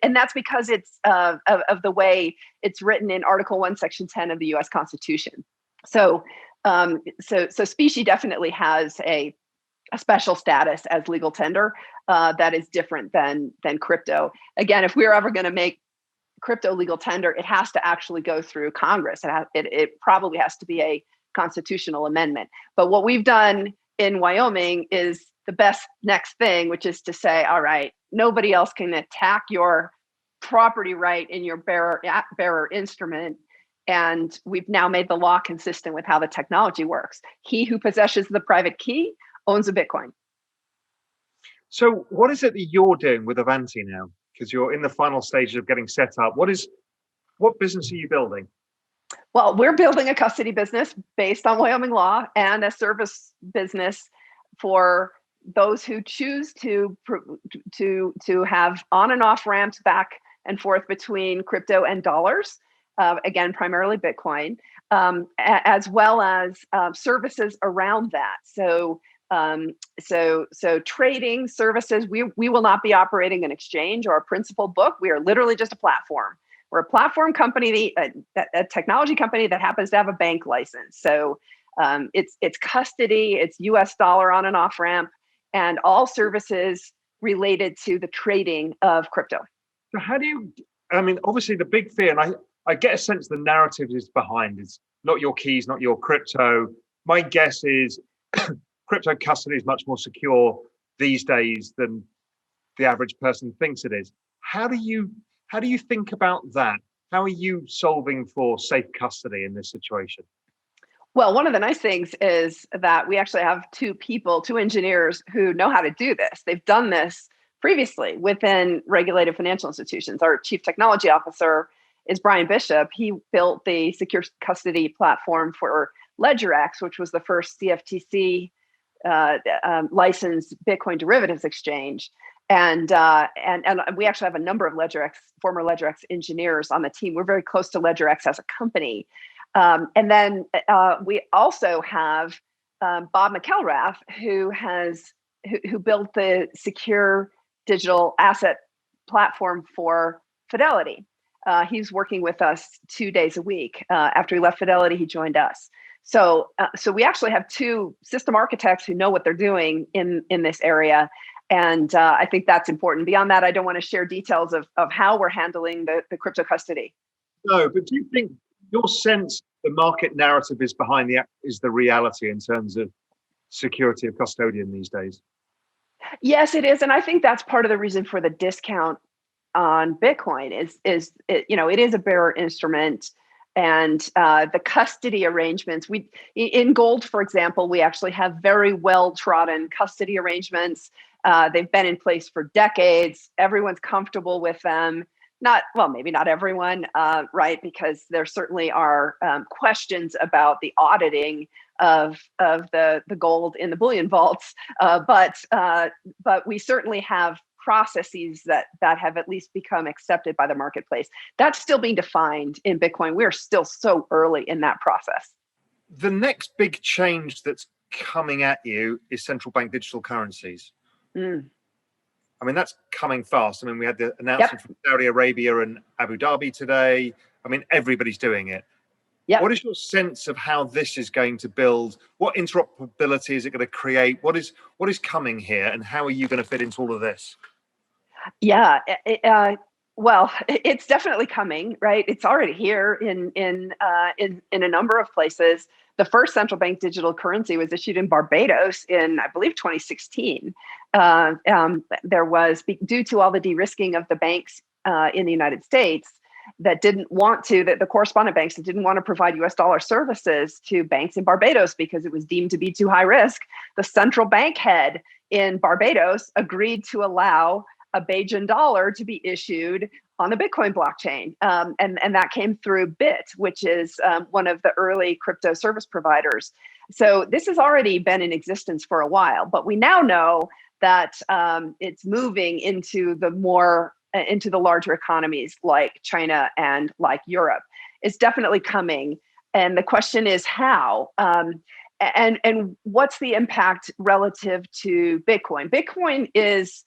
and that's because it's of the way it's written in Article 1, Section 10 of the US Constitution. So specie definitely has a special status as legal tender that is different than crypto. Again, if we're ever going to make crypto legal tender, it has to actually go through Congress. It probably has to be a constitutional amendment. But what we've done in Wyoming is the best next thing, which is to say, all right, nobody else can attack your property right in your bearer instrument. And we've now made the law consistent with how the technology works. He who possesses the private key owns a Bitcoin. So what is it that you're doing with Avanti now? Because you're in the final stages of getting set up. What business are you building? Well, we're building a custody business based on Wyoming law and a service business for those who choose to have on and off ramps back and forth between crypto and dollars, again, primarily Bitcoin, as well as services around that. So trading services, we will not be operating an exchange or a principal book. We are literally just a platform. We're a platform company, a technology company that happens to have a bank license. So it's custody, it's US dollar on and off ramp, and all services related to the trading of crypto. So how do you, I mean, obviously the big fear, and I get a sense the narrative is behind, it's not your keys, not your crypto. My guess is crypto custody is much more secure these days than the average person thinks it is. How do you think about that? How are you solving for safe custody in this situation? Well, one of the nice things is that we actually have two engineers who know how to do this. They've done this previously within regulated financial institutions. Our chief technology officer is Brian Bishop. He built the secure custody platform for LedgerX, which was the first CFTC licensed Bitcoin derivatives exchange. And we actually have a number of former LedgerX engineers on the team. We're very close to LedgerX as a company. And then we also have Bob McElrath, who built the secure digital asset platform for Fidelity. He's working with us 2 days a week. After he left Fidelity, he joined us. So we actually have two system architects who know what they're doing in this area. And I think that's important. Beyond that, I don't want to share details of how we're handling the crypto custody. No, but do you think your sense the market narrative is behind is the reality in terms of security of custodian these days? Yes, it is. And I think that's part of the reason for the discount on Bitcoin is it is a bearer instrument. And the custody arrangements, in gold, for example, we actually have very well-trodden custody arrangements. They've been in place for decades. Everyone's comfortable with them. Maybe not everyone, right? Because there certainly are questions about the auditing of the gold in the bullion vaults. But we certainly have processes that have at least become accepted by the marketplace. That's still being defined in Bitcoin. We're still so early in that process. The next big change that's coming at you is central bank digital currencies. I mean, that's coming fast. I mean, we had the announcement from Saudi Arabia and Abu Dhabi today. I mean, everybody's doing it. Yep. What is your sense of how this is going to build? What interoperability is it going to create? What is coming here, and how are you going to fit into all of this? Yeah, well, it's definitely coming, right? It's already here in a number of places. The first central bank digital currency was issued in Barbados in, I believe, 2016. There was, due to all the de-risking of the banks in the United States that the correspondent banks that didn't want to provide US dollar services to banks in Barbados because it was deemed to be too high risk, the central bank head in Barbados agreed to allow a Bajan dollar to be issued on the Bitcoin blockchain. And that came through Bit, which is one of the early crypto service providers. So this has already been in existence for a while, but we now know that it's moving into the larger economies like China and like Europe. It's definitely coming. And the question is how? And what's the impact relative to Bitcoin? Bitcoin is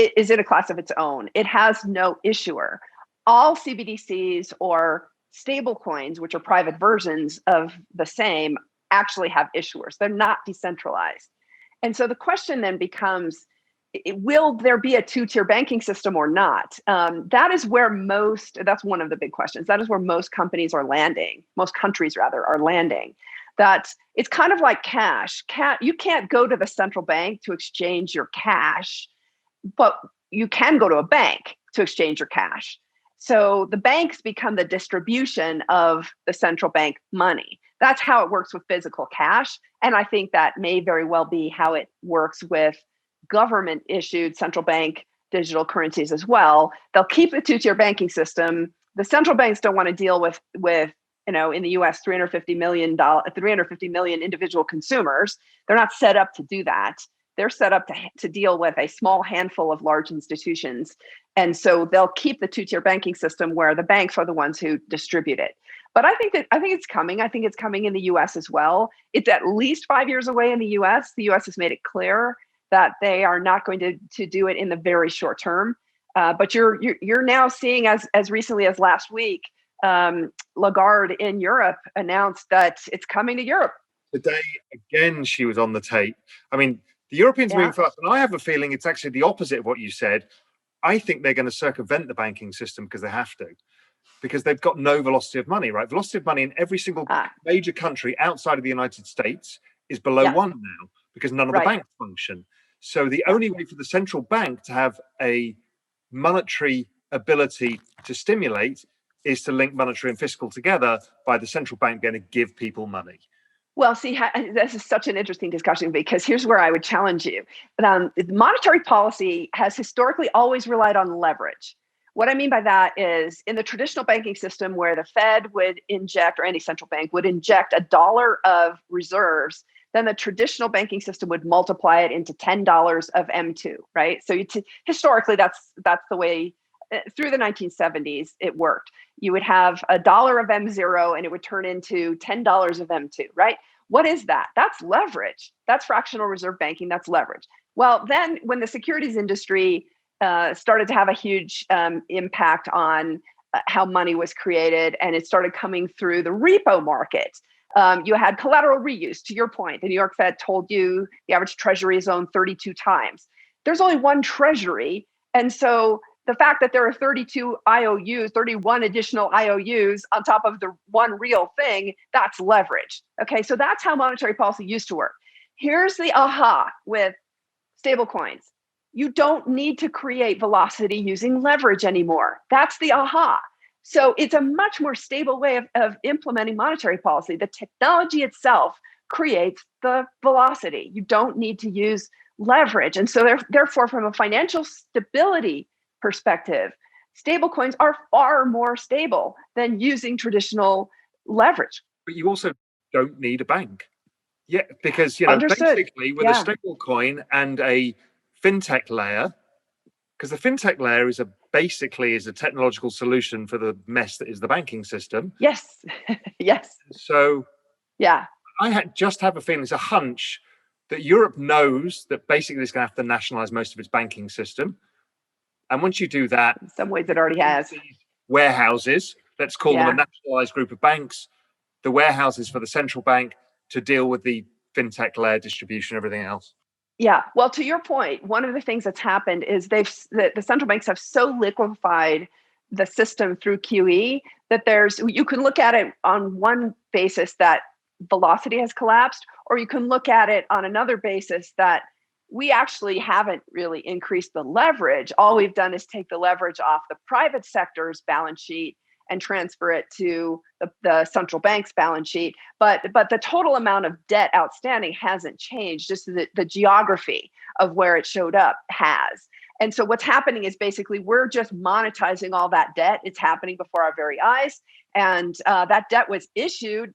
in a class of its own. It has no issuer. All CBDCs or stable coins, which are private versions of the same, actually have issuers. They're not decentralized. And so the question then becomes, will there be a two-tier banking system or not? That's one of the big questions. That is where most companies are landing, most countries rather are landing. That it's kind of like cash. You can't go to the central bank to exchange your cash, but you can go to a bank to exchange your cash. So the banks become the distribution of the central bank money. That's how it works with physical cash. And I think that may very well be how it works with government issued central bank digital currencies as well. They'll keep the two-tier banking system. The central banks don't want to deal with in the US, 350 million individual consumers. They're not set up to do that. they're set up to deal with a small handful of large institutions. And so they'll keep the two-tier banking system where the banks are the ones who distribute it. But I think it's coming. I think it's coming in the US as well. It's at least 5 years away in the US. The US has made it clear that they are not going to do it in the very short term. But you're now seeing, as recently as last week, Lagarde in Europe announced that it's coming to Europe. Today, again, she was on the tape. I mean, the Europeans moving fast, and I have a feeling it's actually the opposite of what you said. I think they're going to circumvent the banking system because they have to, because they've got no velocity of money, right? Velocity of money in every single major country outside of the United States is below 1 now, because none of the banks function. So the only way for the central bank to have a monetary ability to stimulate is to link monetary and fiscal together by the central bank going to give people money. Well, see, this is such an interesting discussion, because here's where I would challenge you. Monetary policy has historically always relied on leverage. What I mean by that is, in the traditional banking system, where the Fed would inject, or any central bank would inject, $1 of reserves, then the traditional banking system would multiply it into $10 of M2, right? So historically, that's the way, through the 1970s, it worked. You would have $1 of M0 and it would turn into $10 of M2, right? What is that? That's leverage. That's fractional reserve banking. That's leverage. Well, then when the securities industry started to have a huge impact on how money was created, and it started coming through the repo market, you had collateral reuse. To your point, the New York Fed told you the average treasury is owned 32 times. There's only one treasury. And so the fact that there are 32 IOUs, 31 additional IOUs on top of the one real thing, that's leverage. Okay, so that's how monetary policy used to work. Here's the aha with stablecoins. You don't need to create velocity using leverage anymore. That's the aha. So it's a much more stable way of implementing monetary policy. The technology itself creates the velocity. You don't need to use leverage. And so therefore, from a financial stability perspective, stablecoins are far more stable than using traditional leverage. But you also don't need a bank. Yeah, because basically with a stable coin and a fintech layer, because the fintech layer is basically a technological solution for the mess that is the banking system. Yes. Yes. So I just have a feeling, it's a hunch, that Europe knows that basically it's going to have to nationalize most of its banking system. And once you do that, in some ways it already has. Warehouses, let's call them a nationalized group of banks, the warehouses for the central bank to deal with the fintech layer distribution, everything else. Yeah, well, to your point, one of the things that's happened is the central banks have so liquefied the system through QE that you can look at it on one basis that velocity has collapsed, or you can look at it on another basis that we actually haven't really increased the leverage. All we've done is take the leverage off the private sector's balance sheet and transfer it to the central bank's balance sheet. But the total amount of debt outstanding hasn't changed, just the geography of where it showed up has. And so what's happening is basically we're just monetizing all that debt. It's happening before our very eyes. And that debt was issued,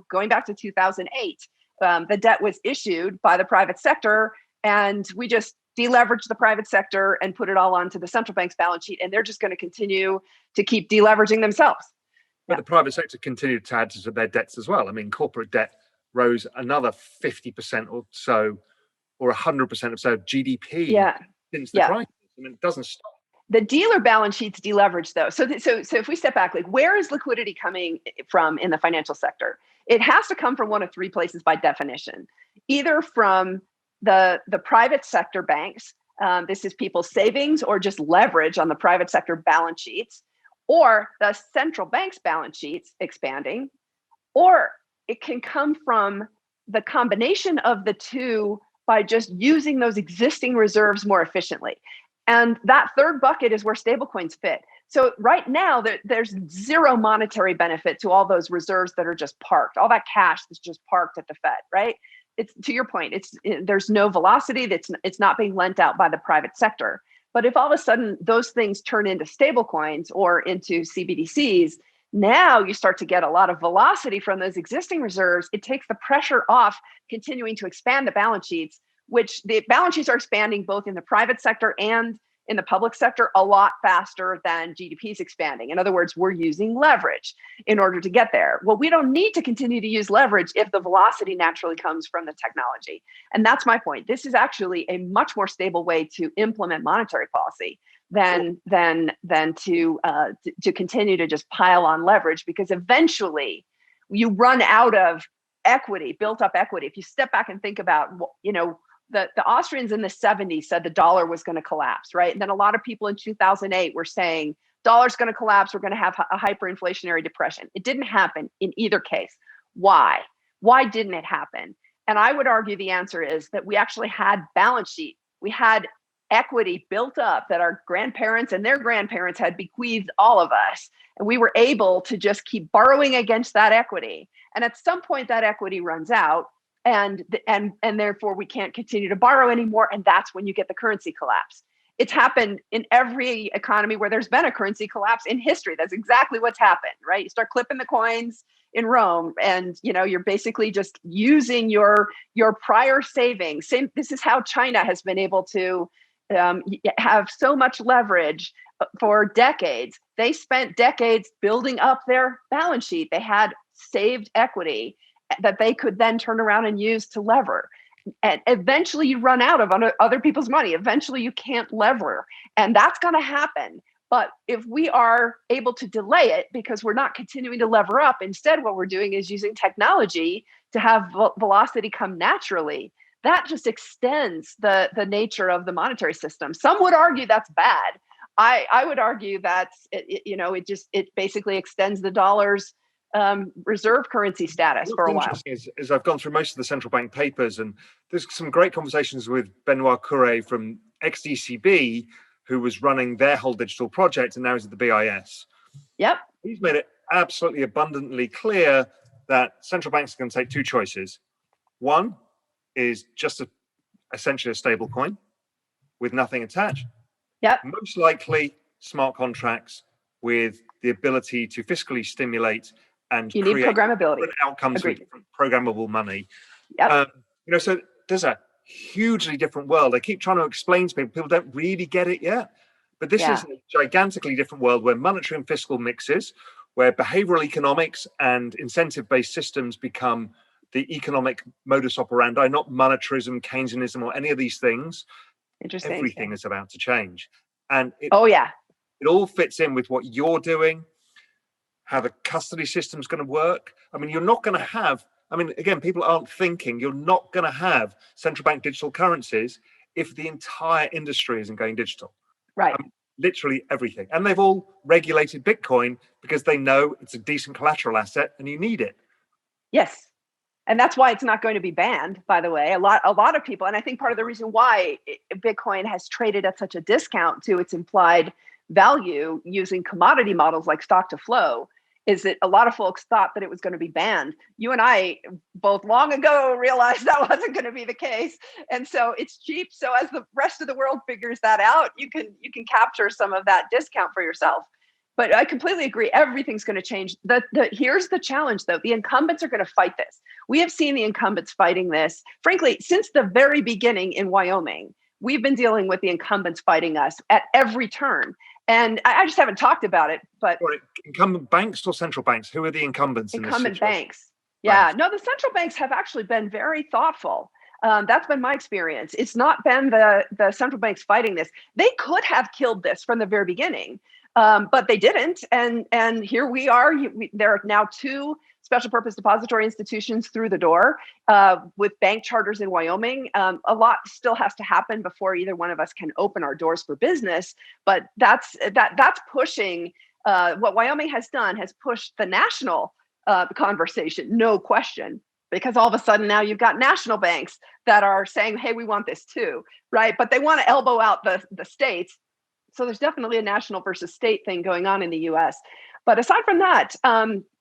going back to 2008. The debt was issued by the private sector, and we just deleverage the private sector and put it all onto the central bank's balance sheet, and they're just going to continue to keep deleveraging themselves. But the private sector continued to add to their debts as well. I mean, corporate debt rose another 50% or so, or 100% or so of GDP since the crisis. I mean, it doesn't stop. The dealer balance sheets deleverage, though. So if we step back, like, where is liquidity coming from in the financial sector? It has to come from one of three places by definition, either from the private sector banks. This is people's savings or just leverage on the private sector balance sheets, or the central bank's balance sheets expanding, or it can come from the combination of the two by just using those existing reserves more efficiently. And that third bucket is where stablecoins fit. So right now, there's zero monetary benefit to all those reserves that are just parked, all that cash that's just parked at the Fed, right? It's, to your point, there's no velocity. It's not being lent out by the private sector. But if all of a sudden those things turn into stablecoins or into CBDCs, now you start to get a lot of velocity from those existing reserves. It takes the pressure off continuing to expand the balance sheets which the balance sheets are expanding both in the private sector and in the public sector a lot faster than GDP is expanding. In other words, we're using leverage in order to get there. Well, we don't need to continue to use leverage if the velocity naturally comes from the technology. And that's my point. This is actually a much more stable way to implement monetary policy than to continue to just pile on leverage, because eventually you run out of equity, built up equity. If you step back and think about, the Austrians in the 70s said the dollar was going to collapse, right? And then a lot of people in 2008 were saying, dollar's going to collapse, we're going to have a hyperinflationary depression. It didn't happen in either case. Why? Why didn't it happen? And I would argue the answer is that we actually had balance sheet. We had equity built up that our grandparents and their grandparents had bequeathed all of us. And we were able to just keep borrowing against that equity. And at some point that equity runs out, and therefore we can't continue to borrow anymore. And that's when you get the currency collapse. It's happened in every economy where there's been a currency collapse in history. That's exactly what's happened, right? You start clipping the coins in Rome, and you're basically just using your prior savings. This is how China has been able to have so much leverage for decades. They spent decades building up their balance sheet. They had saved equity that they could then turn around and use to lever. And eventually you run out of other people's money. Eventually you can't lever, and that's going to happen. But if we are able to delay it because we're not continuing to lever up, instead what we're doing is using technology to have velocity come naturally, that just extends the nature of the monetary system. Some would argue that's bad. I would argue that's it basically extends the dollar's reserve currency status for a while. Is I've gone through most of the central bank papers, and there's some great conversations with Benoit Cœuré from ex-ECB, who was running their whole digital project and now is at the BIS. Yep. He's made it absolutely abundantly clear that central banks are going to take two choices. One is just essentially a stable coin with nothing attached. Yep. Most likely smart contracts with the ability to fiscally stimulate and you need programmability outcomes with programmable money. Yep. So there's a hugely different world. I keep trying to explain to people don't really get it yet, but this is a gigantically different world where monetary and fiscal mixes, where behavioral economics and incentive-based systems become the economic modus operandi, not monetarism, Keynesianism, or any of these things. Interesting. Everything is about to change. And it all fits in with what you're doing, how the custody system is going to work. I mean, you're not going to have, again, people aren't thinking, you're not going to have central bank digital currencies if the entire industry isn't going digital. Right. Literally everything. And they've all regulated Bitcoin because they know it's a decent collateral asset and you need it. Yes. And that's why it's not going to be banned, by the way. A lot of people, and I think part of the reason why Bitcoin has traded at such a discount to its implied value using commodity models like stock to flow is that a lot of folks thought that it was going to be banned. You and I both long ago realized that wasn't going to be the case. And so it's cheap. So as the rest of the world figures that out, you can capture some of that discount for yourself. But I completely agree. Everything's going to change. Here's the challenge, though. The incumbents are going to fight this. We have seen the incumbents fighting this, frankly, since the very beginning in Wyoming. We've been dealing with the incumbents fighting us at every turn. And I just haven't talked about it. But incumbent banks or central banks? Who are the incumbents in this situation? Incumbent banks. Yeah. No, the central banks have actually been very thoughtful. That's been my experience. It's not been the central banks fighting this. They could have killed this from the very beginning. But they didn't, and here we are. There are now two special purpose depository institutions through the door with bank charters in Wyoming. A lot still has to happen before either one of us can open our doors for business. But that's pushing what Wyoming has done has pushed the national conversation, no question. Because all of a sudden now you've got national banks that are saying, "Hey, we want this too," right? But they want to elbow out the states. So there's definitely a national versus state thing going on in the U.S. But aside from that,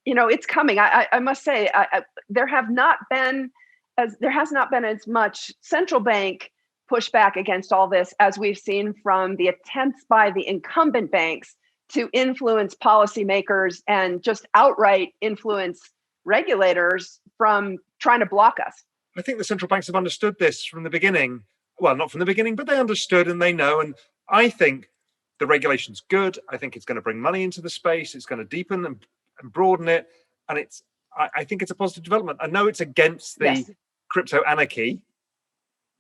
it's coming. I must say, there has not been as much central bank pushback against all this as we've seen from the attempts by the incumbent banks to influence policymakers and just outright influence regulators from trying to block us. I think the central banks have understood this from the beginning. Well, not from the beginning, but they understood and they know. And I think the regulation's good. I think it's going to bring money into the space. It's going to deepen and broaden it. And I think it's a positive development. I know it's against the crypto anarchy,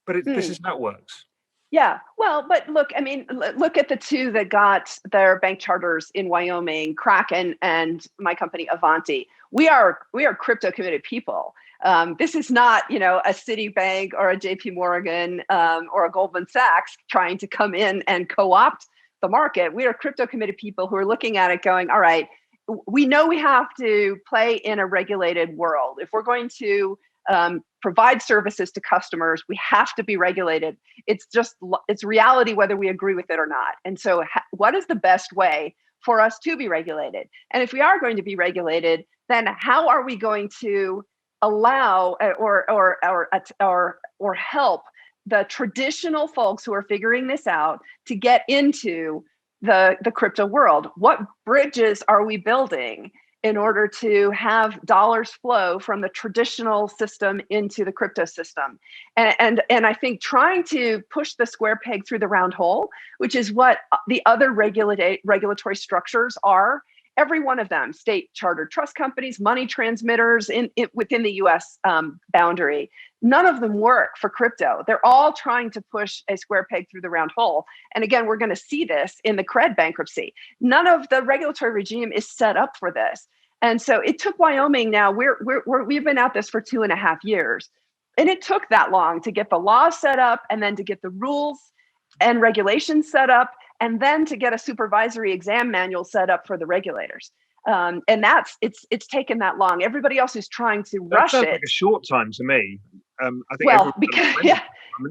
but this is how it works. Yeah, well, but look, I mean, look at the two that got their bank charters in Wyoming, Kraken and my company Avanti. We are crypto committed people. This is not, a Citibank or a JP Morgan or a Goldman Sachs trying to come in and co-opt the market. We are crypto committed people who are looking at it going, all right, we know we have to play in a regulated world. If we're going to provide services to customers, we have to be regulated. It's reality whether we agree with it or not. And so what is the best way for us to be regulated? And if we are going to be regulated, then how are we going to allow or help the traditional folks who are figuring this out to get into the crypto world? What bridges are we building in order to have dollars flow from the traditional system into the crypto system? And I think trying to push the square peg through the round hole, which is what the other regulatory structures are, every one of them, state chartered trust companies, money transmitters within the US boundary, none of them work for crypto. They're all trying to push a square peg through the round hole. And again, we're going to see this in the CRED bankruptcy. None of the regulatory regime is set up for this. And so it took Wyoming now, we've been at this for 2.5 years. And it took that long to get the laws set up and then to get the rules and regulations set up, and then to get a supervisory exam manual set up for the regulators. And it's taken that long. Everybody else is trying to rush it. That sounds like a short time to me. I think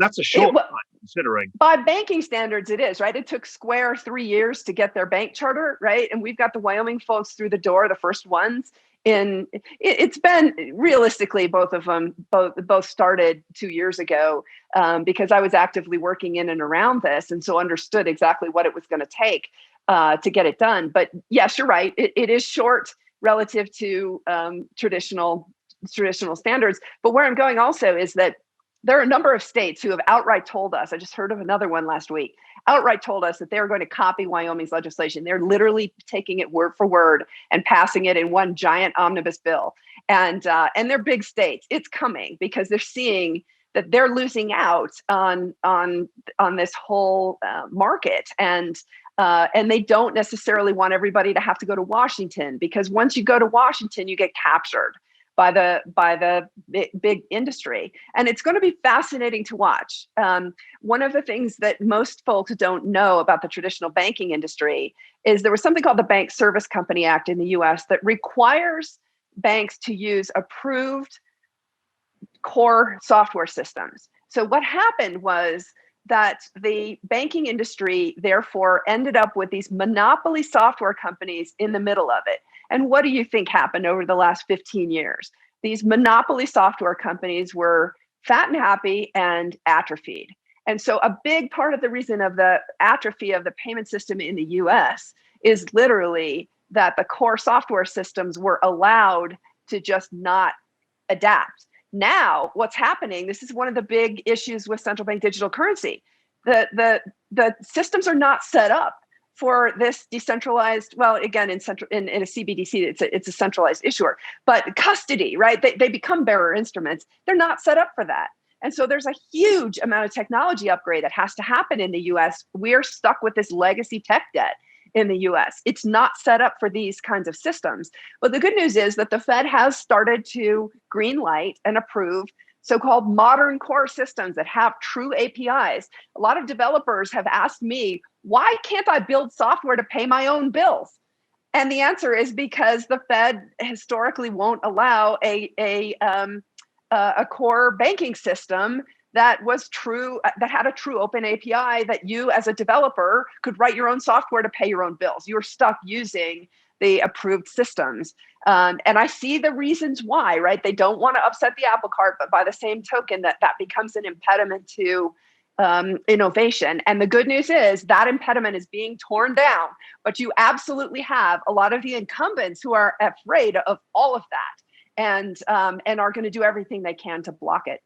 that's a short time considering. By banking standards, it is, right? It took Square 3 years to get their bank charter, right? And we've got the Wyoming folks through the door, the first ones. It's been realistically, both of them both started 2 years ago because I was actively working in and around this, and so understood exactly what it was going to take to get it done. But yes, you're right. It is short relative to traditional standards. But where I'm going also is that there are a number of states who have outright told us, I just heard of another one last week, outright told us that they're going to copy Wyoming's legislation. They're literally taking it word for word and passing it in one giant omnibus bill. And they're big states. It's coming because they're seeing that they're losing out on this whole market. And they don't necessarily want everybody to have to go to Washington, because once you go to Washington, you get captured by the big industry. And it's going to be fascinating to watch. One of the things that most folks don't know about the traditional banking industry is there was something called the Bank Service Company Act in the US that requires banks to use approved core software systems. So what happened was that the banking industry therefore ended up with these monopoly software companies in the middle of it. And what do you think happened over the last 15 years? These monopoly software companies were fat and happy and atrophied. And so a big part of the reason of the atrophy of the payment system in the US is literally that the core software systems were allowed to just not adapt. Now, what's happening, this is one of the big issues with central bank digital currency. The systems are not set up for this decentralized, well, again, in a CBDC, it's a centralized issuer, but custody, right? They become bearer instruments. They're not set up for that. And so there's a huge amount of technology upgrade that has to happen in the US. We're stuck with this legacy tech debt in the US. It's not set up for these kinds of systems. But the good news is that the Fed has started to green light and approve so-called modern core systems that have true APIs. A lot of developers have asked me, why can't I build software to pay my own bills? And the answer is because the Fed historically won't allow a core banking system that was true, that had a true open API that you as a developer could write your own software to pay your own bills. You're stuck using the approved systems. And I see the reasons why, right? They don't want to upset the apple cart, but by the same token, that becomes an impediment to innovation. And the good news is that impediment is being torn down, but you absolutely have a lot of the incumbents who are afraid of all of that and are going to do everything they can to block it.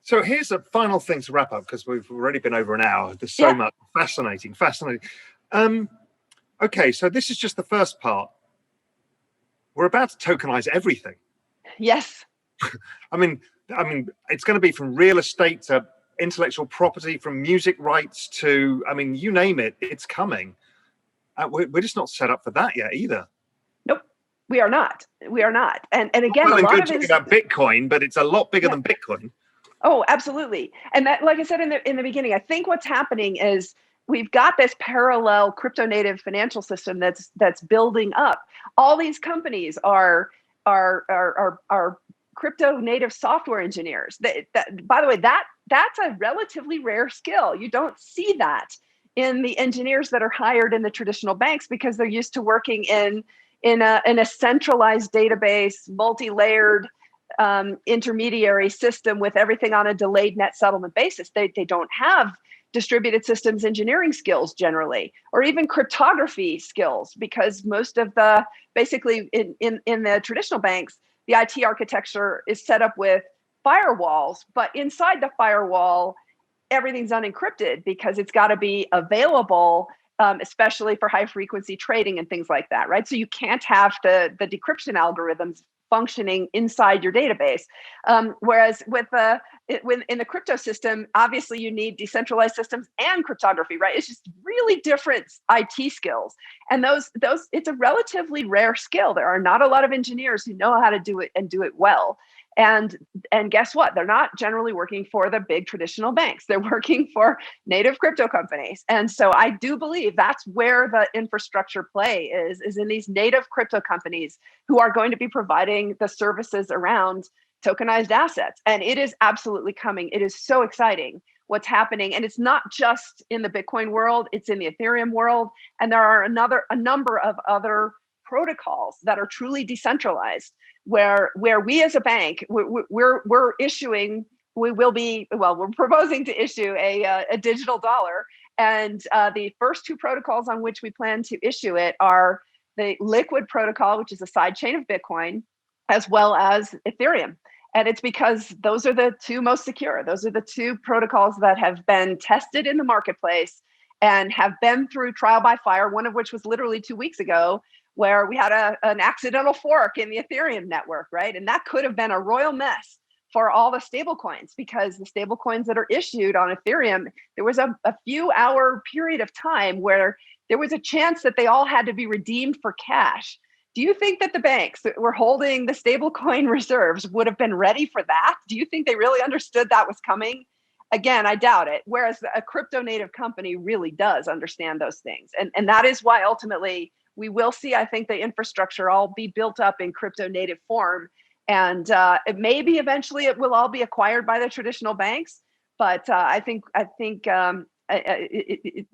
So here's a final thing to wrap up, because we've already been over an hour. There's so Yeah. much fascinating. Okay, so this is just the first part. We're about to tokenize everything. Yes. I mean, it's going to be from real estate to intellectual property, from music rights to, I mean, you name it, it's coming. We're just not set up for that yet either. Nope. We are not. We are not. And again, Well, a lot good of talking it is about Bitcoin, but it's a lot bigger than Bitcoin. Oh, absolutely. And that, like I said in the beginning, I think what's happening is we've got this parallel crypto native financial system that's building up. All these companies are crypto native software engineers. By the way, that's a relatively rare skill. You don't see that in the engineers that are hired in the traditional banks, because they're used to working in a centralized database, multi-layered intermediary system with everything on a delayed net settlement basis. They don't have distributed systems engineering skills generally, or even cryptography skills, because most of the, basically in the traditional banks, the IT architecture is set up with firewalls, but inside the firewall, everything's unencrypted because it's got to be available, especially for high frequency trading and things like that, right? So you can't have the decryption algorithms functioning inside your database. Whereas in the crypto system, obviously you need decentralized systems and cryptography, right? It's just really different IT skills. And those it's a relatively rare skill. There are not a lot of engineers who know how to do it and do it well. And guess what? They're not generally working for the big traditional banks. They're working for native crypto companies. And so I do believe that's where the infrastructure play is in these native crypto companies who are going to be providing the services around tokenized assets. And it is absolutely coming. It is so exciting what's happening. And it's not just in the Bitcoin world, it's in the Ethereum world. And there are a number of other protocols that are truly decentralized, where we as a bank, we're proposing to issue a digital dollar. And the first two protocols on which we plan to issue it are the Liquid protocol, which is a sidechain of Bitcoin, as well as Ethereum. And it's because those are the two most secure. Those are the two protocols that have been tested in the marketplace and have been through trial by fire, one of which was literally 2 weeks ago, where we had an accidental fork in the Ethereum network, right? And that could have been a royal mess for all the stable coins, because the stable coins that are issued on Ethereum, there was a few hour period of time where there was a chance that they all had to be redeemed for cash. Do you think that the banks that were holding the stablecoin reserves would have been ready for that? Do you think they really understood that was coming? Again, I doubt it. Whereas a crypto native company really does understand those things. And that is why ultimately we will see, I think, the infrastructure all be built up in crypto native form. And maybe eventually it will all be acquired by the traditional banks. But I think it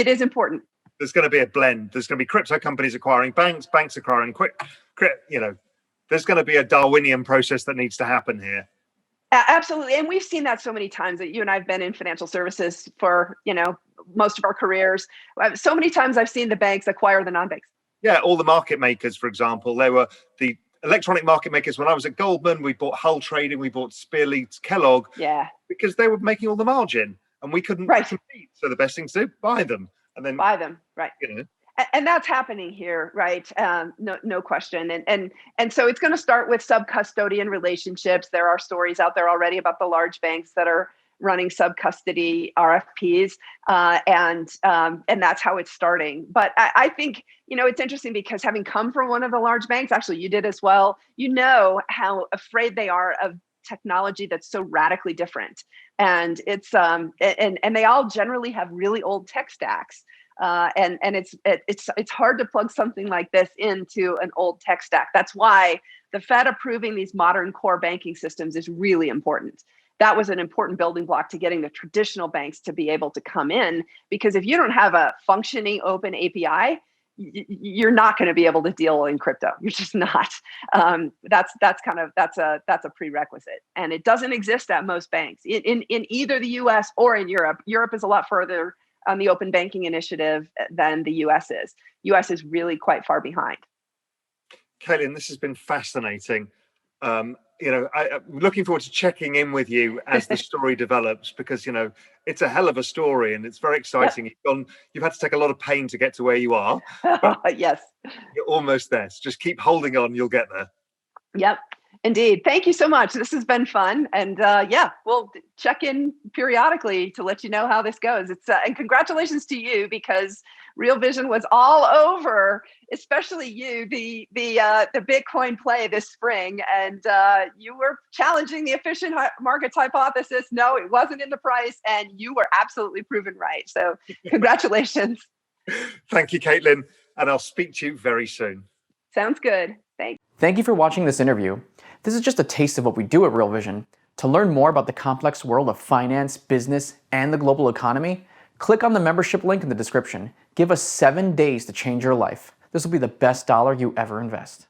is important. There's going to be a blend. There's going to be crypto companies acquiring banks, banks acquiring there's going to be a Darwinian process that needs to happen here. Absolutely. And we've seen that so many times. That you and I have been in financial services for, most of our careers. So many times I've seen the banks acquire the non-banks. Yeah, all the market makers, for example, they were the electronic market makers. When I was at Goldman, we bought Hull Trading, we bought Spearlead, Kellogg, because they were making all the margin and we couldn't compete. So the best thing to do, buy them. And then buy them, right? And that's happening here, right? No question. And so it's going to start with sub-custodian relationships. There are stories out there already about the large banks that are running sub-custody RFPs, and that's how it's starting. But I think it's interesting because having come from one of the large banks, actually you did as well. You know how afraid they are of technology that's so radically different, and it's and they all generally have really old tech stacks. And it's hard to plug something like this into an old tech stack. That's why the Fed approving these modern core banking systems is really important. That was an important building block to getting the traditional banks to be able to come in, because if you don't have a functioning open API, you're not going to be able to deal in crypto. You're just not. That's a prerequisite, and it doesn't exist at most banks in either the U.S. or in Europe. Europe is a lot further on the open banking initiative than the US is. US is really quite far behind. Kaylin, this has been fascinating. I'm looking forward to checking in with you as the story develops, because it's a hell of a story and it's very exciting. Yep. You've had to take a lot of pain to get to where you are, but Yes. you're almost there. So just keep holding on, you'll get there. Yep, indeed. Thank you so much. This has been fun, and we'll check in periodically to let you know how this goes. And congratulations to you, because Real Vision was all over, especially you, the Bitcoin play this spring, and you were challenging the efficient markets hypothesis. No, it wasn't in the price, and you were absolutely proven right. So congratulations. Thank you, Caitlin, and I'll speak to you very soon. Sounds good. Thanks. Thank you for watching this interview. This is just a taste of what we do at Real Vision. To learn more about the complex world of finance, business, and the global economy, click on the membership link in the description. Give us 7 days to change your life. This will be the best dollar you ever invest.